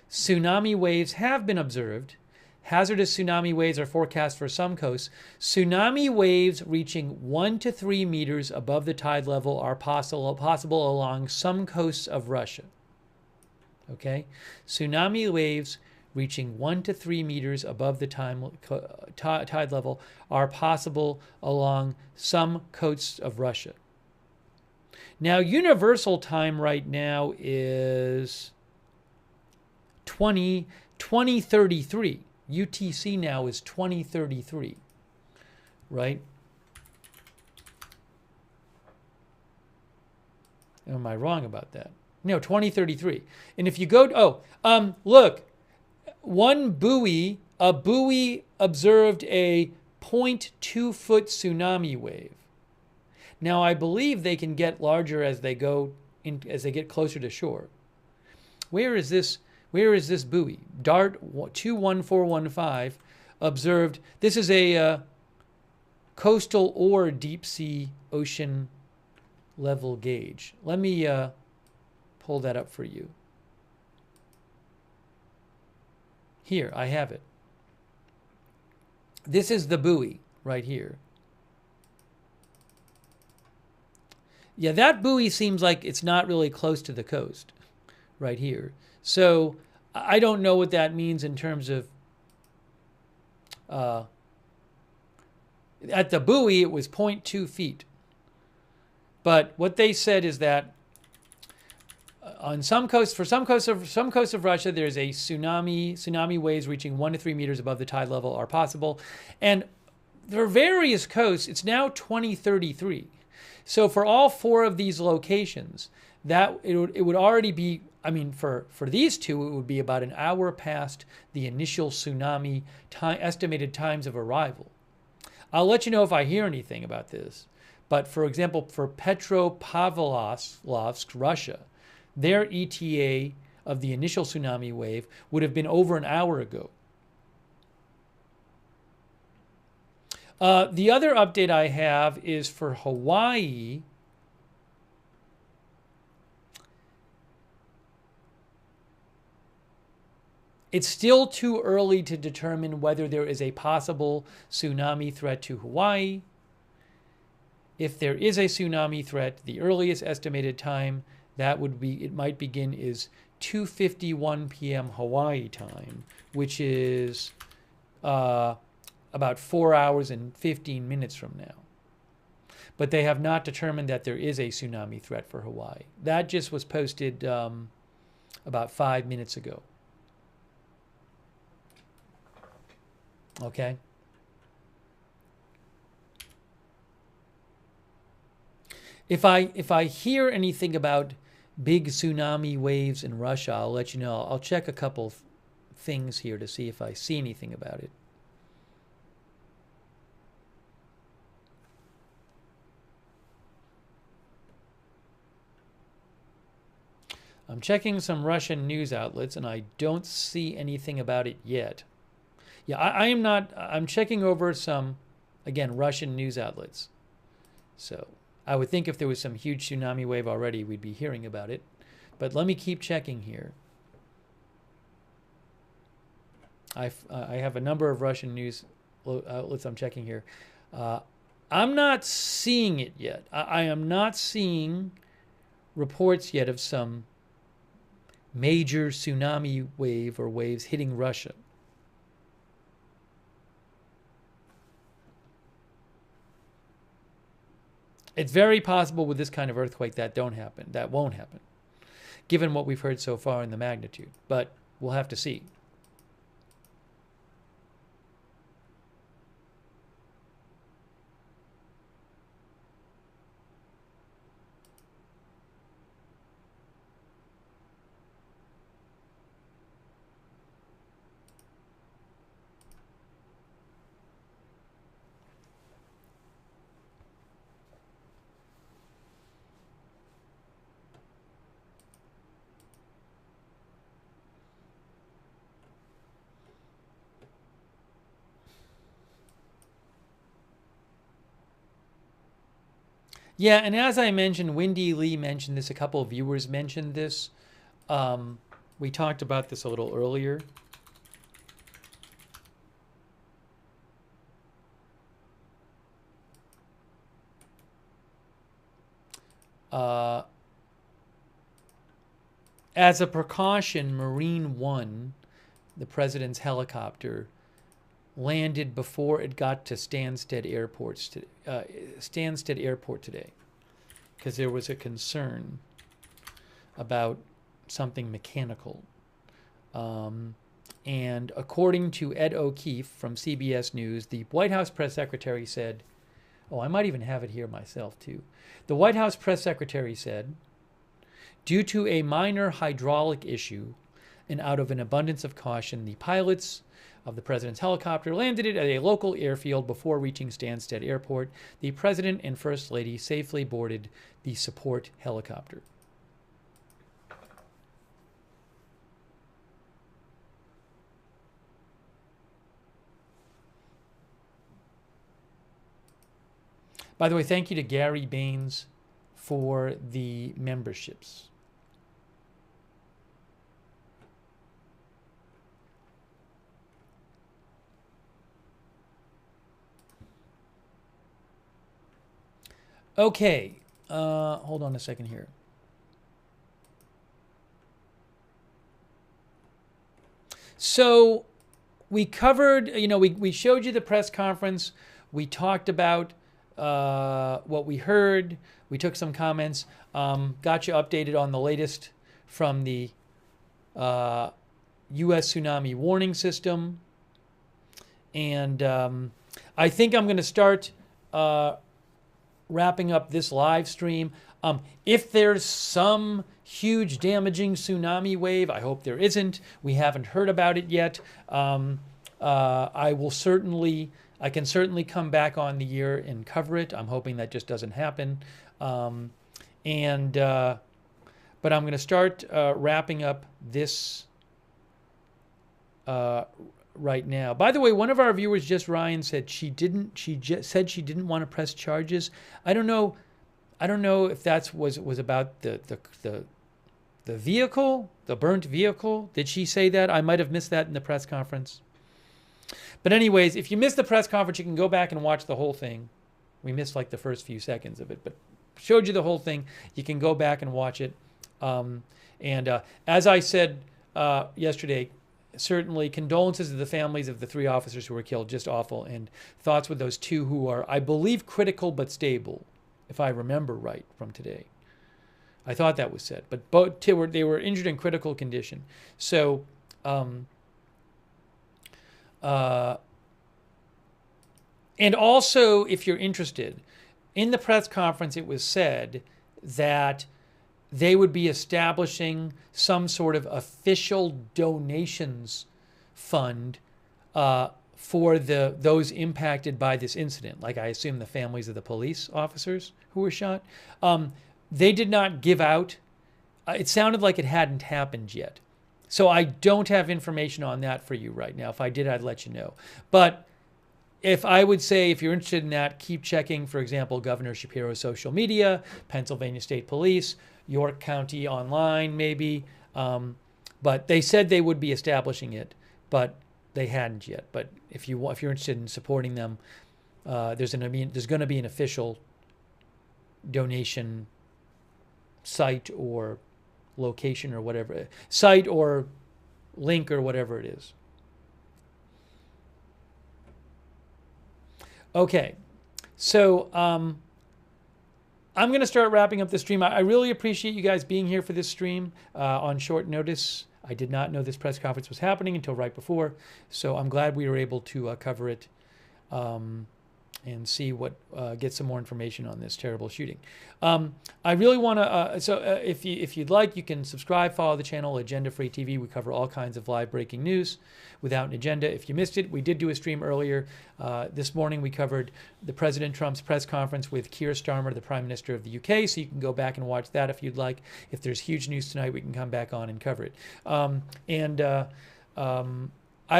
Tsunami waves have been observed. Hazardous tsunami waves are forecast for some coasts. Tsunami waves reaching 1 to 3 meters above the tide level are possible along some coasts of Russia. Okay? Tsunami waves reaching 1 to 3 meters above the tide level are possible along some coasts of Russia. Now, universal time right now is 2033. UTC now is 2033, right? Am I wrong about that? No, 2033. And if you go, look, a buoy observed a 0.2 foot tsunami wave. Now I believe they can get larger as they get closer to shore. Where is this buoy? Dart 21415 observed. This is a coastal or deep sea ocean level gauge. Let me pull that up for you. Here, I have it. This is the buoy right here. Yeah, that buoy seems like it's not really close to the coast right here. So I don't know what that means in terms of at the buoy it was 0.2 feet. But what they said is that on some coasts, for some coasts of Russia, there's a tsunami waves reaching 1 to 3 meters above the tide level are possible. And there are various coasts. It's now 2033. So for all 4 of these locations, that it would already be, I mean, for these 2, it would be about an hour past the initial tsunami estimated times of arrival. I'll let you know if I hear anything about this. But for example, for Petropavlovsk, Russia, their ETA of the initial tsunami wave would have been over an hour ago. The other update I have is for Hawaii. It's still too early to determine whether there is a possible tsunami threat to Hawaii. If there is a tsunami threat, the earliest estimated time it might begin is 2:51 p.m. Hawaii time, which is about 4 hours and 15 minutes from now. But they have not determined that there is a tsunami threat for Hawaii. That just was posted about 5 minutes ago. Okay. If I hear anything about big tsunami waves in Russia, I'll let you know. I'll check a couple things here to see if I see anything about it. I'm checking some Russian news outlets, and I don't see anything about it yet. Yeah, I'm checking over some, again, Russian news outlets. So I would think if there was some huge tsunami wave already, we'd be hearing about it. But let me keep checking here. I have a number of Russian news outlets I'm checking here. I'm not seeing it yet. I am not seeing reports yet of some major tsunami wave or waves hitting Russia. It's very possible with this kind of earthquake that won't happen, given what we've heard so far in the magnitude. But we'll have to see. Yeah, and as I mentioned, Wendy Lee mentioned this, a couple of viewers mentioned this. We talked about this a little earlier. As a precaution, Marine One, the president's helicopter, landed before it got to Stansted Airport today, because there was a concern about something mechanical. And according to Ed O'Keefe from CBS News, the White House press secretary said, I might even have it here myself too. The White House press secretary said, Due to a minor hydraulic issue and out of an abundance of caution, the pilots of the president's helicopter landed it at a local airfield before reaching Stansted Airport. The president and first lady safely boarded the support helicopter. By the way, thank you to Gary Baines for the memberships. Okay, hold on a second here. So we covered, we showed you the press conference. We talked about what we heard. We took some comments. Got you updated on the latest from the U.S. tsunami warning system. And I think I'm going to start wrapping up this live stream. If there's some huge damaging tsunami wave, I hope there isn't. We haven't heard about it yet. I can certainly come back on the year and cover it. I'm hoping that just doesn't happen. But I'm going to start wrapping up this right now. By the way, one of our viewers, just Ryan, said she said she didn't want to press charges. I don't know if that was about the vehicle, the burnt vehicle. Did she say that? I might have missed that in the press conference. But anyways, if you missed the press conference, you can go back and watch the whole thing. We missed like the first few seconds of it, but showed you the whole thing. You can go back and watch it. As I said yesterday, certainly condolences to the families of the 3 officers who were killed. Just awful. And thoughts with those 2 who are, I believe, critical but stable, if I remember right from today. I thought that was said. But both they were injured in critical condition. So, and also, if you're interested, in the press conference, it was said that they would be establishing some sort of official donations fund for those impacted by this incident, like I assume the families of the police officers who were shot. They did not give out. It sounded like it hadn't happened yet. So I don't have information on that for you right now. If I did, I'd let you know. But if I would say, if you're interested in that, keep checking, for example, Governor Shapiro's social media, Pennsylvania State Police, York County Online, maybe. But they said they would be establishing it, but they hadn't yet. But if you're interested in supporting them, there's going to be an official donation site or location or whatever, site or link or whatever it is. Okay, so I'm going to start wrapping up the stream. I really appreciate you guys being here for this stream on short notice. I did not know this press conference was happening until right before, so I'm glad we were able to cover it and see what get some more information on this terrible shooting. I really want to. If you'd like, you can subscribe, follow the channel, Agenda Free TV. We cover all kinds of live breaking news without an agenda. If you missed it, we did do a stream earlier this morning. We covered the President Trump's press conference with Keir Starmer, the Prime Minister of the UK. So you can go back and watch that if you'd like. If there's huge news tonight, we can come back on and cover it. I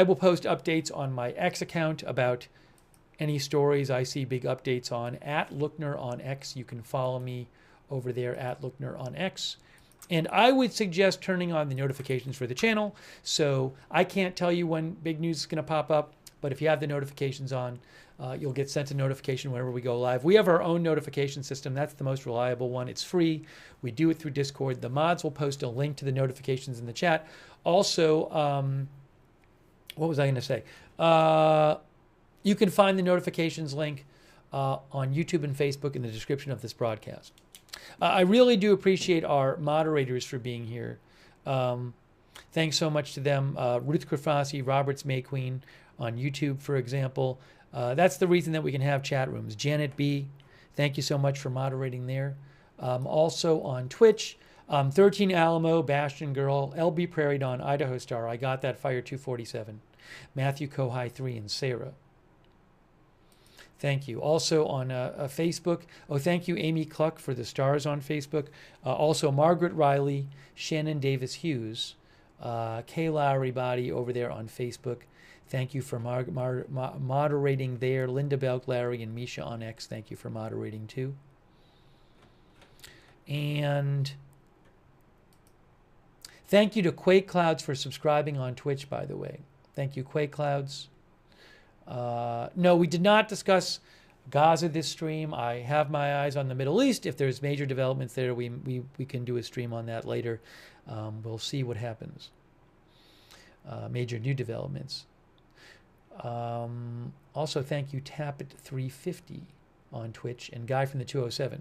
will post updates on my X account about any stories I see big updates on @Lookner on X. You can follow me over there @Lookner on X. And I would suggest turning on the notifications for the channel. So I can't tell you when big news is going to pop up, but if you have the notifications on, you'll get sent a notification whenever we go live. We have our own notification system. That's the most reliable one. It's free. We do it through Discord. The mods will post a link to the notifications in the chat. Also, what was I going to say? You can find the notifications link on YouTube and Facebook in the description of this broadcast. I really do appreciate our moderators for being here. Thanks so much to them. Ruth Krafasi, Roberts May Queen on YouTube, for example. That's the reason that we can have chat rooms. Janet B., thank you so much for moderating there. Also on Twitch, 13 Alamo, Bastion Girl, LB Prairie Dawn, Idaho Star. I got that Fire 247. Matthew Kohai 3 and Sarah. Thank you. Also on Facebook. Oh, thank you, Amy Cluck, for the stars on Facebook. Also, Margaret Riley, Shannon Davis Hughes, Kay Lowry Body over there on Facebook. Thank you for moderating there. Linda Belk, Larry, and Misha on X. Thank you for moderating too. And thank you to Quake Clouds for subscribing on Twitch, by the way. Thank you, Quake Clouds. No, we did not discuss Gaza this stream. I have my eyes on the Middle East. If there's major developments there, we can do a stream on that later. We'll see what happens. Major new developments. Also, thank you, Tappet350 on Twitch and Guy from the 207.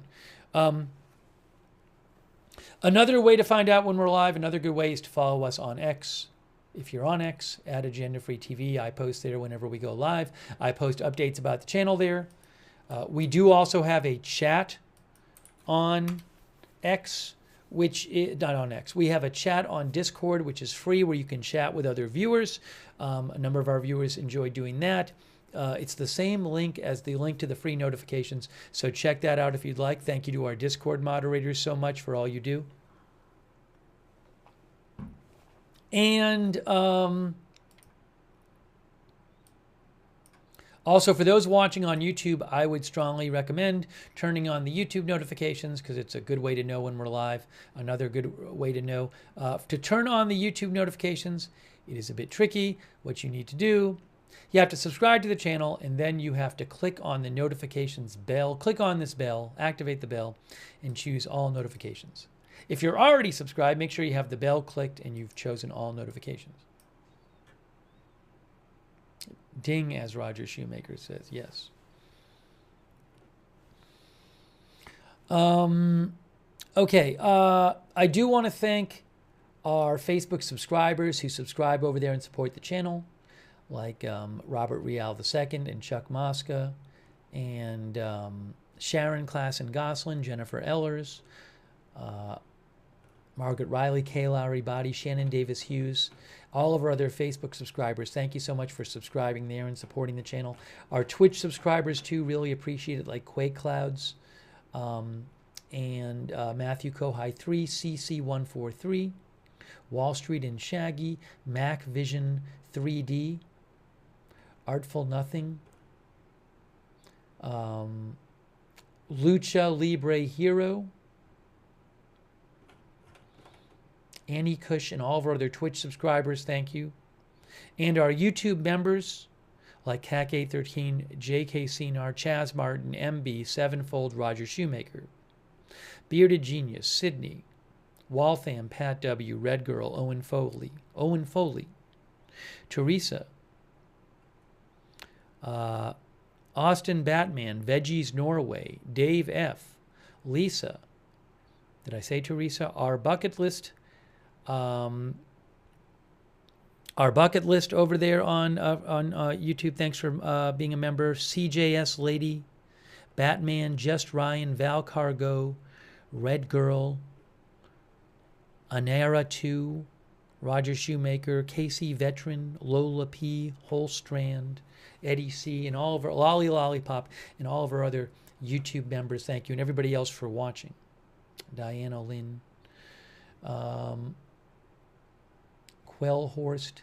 Another way to find out when we're live, another good way is to follow us on X. If you're on X, at Agenda Free TV, I post there whenever we go live. I post updates about the channel there. We do also have a chat on X, which is not on X. We have a chat on Discord, which is free, where you can chat with other viewers. A number of our viewers enjoy doing that. It's the same link as the link to the free notifications, so check that out if you'd like. Thank you to our Discord moderators so much for all you do. And also, for those watching on YouTube, I would strongly recommend turning on the YouTube notifications, because it's a good way to know when we're live. Another good way to know. To turn on the YouTube notifications, it is a bit tricky. What you need to do, you have to subscribe to the channel, and then you have to click on the notifications bell. Click on this bell, activate the bell, and choose all notifications. If you're already subscribed, make sure you have the bell clicked and you've chosen all notifications. Ding, as Roger Shoemaker says, yes. Okay, I do want to thank our Facebook subscribers who subscribe over there and support the channel, like Robert Rial II and Chuck Mosca, and Sharon Klassen-Goslin, Jennifer Ellers, Margaret Riley, Kay Lowry Body, Shannon Davis Hughes, all of our other Facebook subscribers. Thank you so much for subscribing there and supporting the channel. Our Twitch subscribers, too, really appreciate it, like Quake Clouds, and Matthew Kohai 3, CC143, Wall Street and Shaggy, Mac Vision 3D, Artful Nothing, Lucha Libre Hero, Annie Cush, and all of our other Twitch subscribers, thank you. And our YouTube members, like CAC813, JK Cinar, Chaz Martin, MB, Sevenfold, Roger Shoemaker, Bearded Genius, Sydney, Waltham, Pat W., Red Girl, Owen Foley, Teresa, Austin Batman, Veggies Norway, Dave F., Lisa, did I say Teresa? Our bucket list over there on YouTube. Thanks for being a member. CJS Lady, Batman, Just Ryan, Val Cargo, Red Girl, Anara 2, Roger Shoemaker, Casey Veteran, Lola P, Holstrand, Eddie C, and all of our Lolly Lollipop, and all of our other YouTube members. Thank you, and everybody else for watching. Diana Lynn, Quellhorst,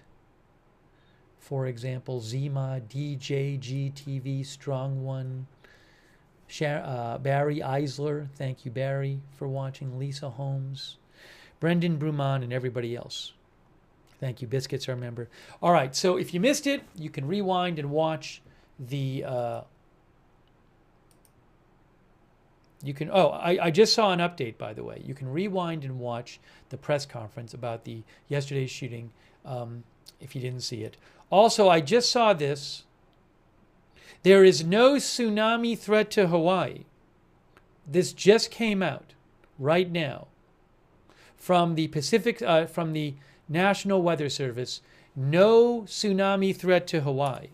for example, Zima, DJ, GTV, Strong One, Barry Eisler, thank you, Barry, for watching, Lisa Holmes, Brendan Bruman, and everybody else. Thank you. Biscuits are a member. All right, so if you missed it, you can rewind and watch the... I just saw an update, by the way. You can rewind and watch the press conference about the yesterday's shooting if you didn't see it. Also, I just saw this. There is no tsunami threat to Hawaii. This just came out right now from the from the National Weather Service. No tsunami threat to Hawaii.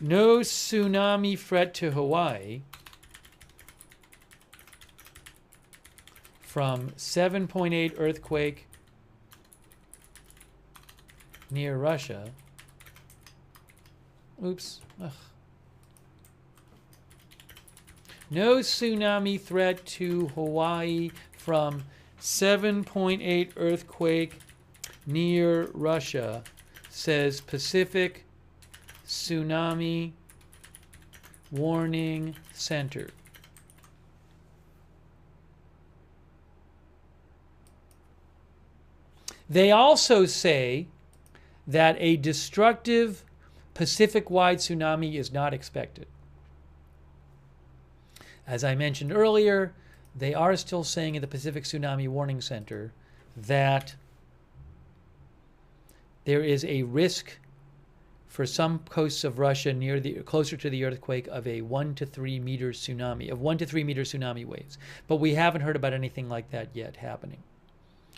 No tsunami threat to Hawaii from 7.8 earthquake near Russia. Oops. Ugh. No tsunami threat to Hawaii from 7.8 earthquake near Russia, says Pacific Tsunami Warning Center. They also say that a destructive Pacific-wide tsunami is not expected. As I mentioned earlier, they are still saying at the Pacific Tsunami Warning Center that there is a risk for some coasts of Russia closer to the earthquake of a 1 to 3 meter tsunami, of 1 to 3 meter tsunami waves. But we haven't heard about anything like that yet happening.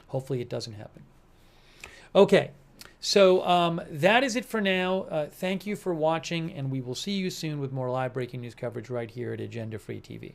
Hopefully it doesn't happen. Okay, so that is it for now. Thank you for watching, and we will see you soon with more live breaking news coverage right here at Agenda Free TV.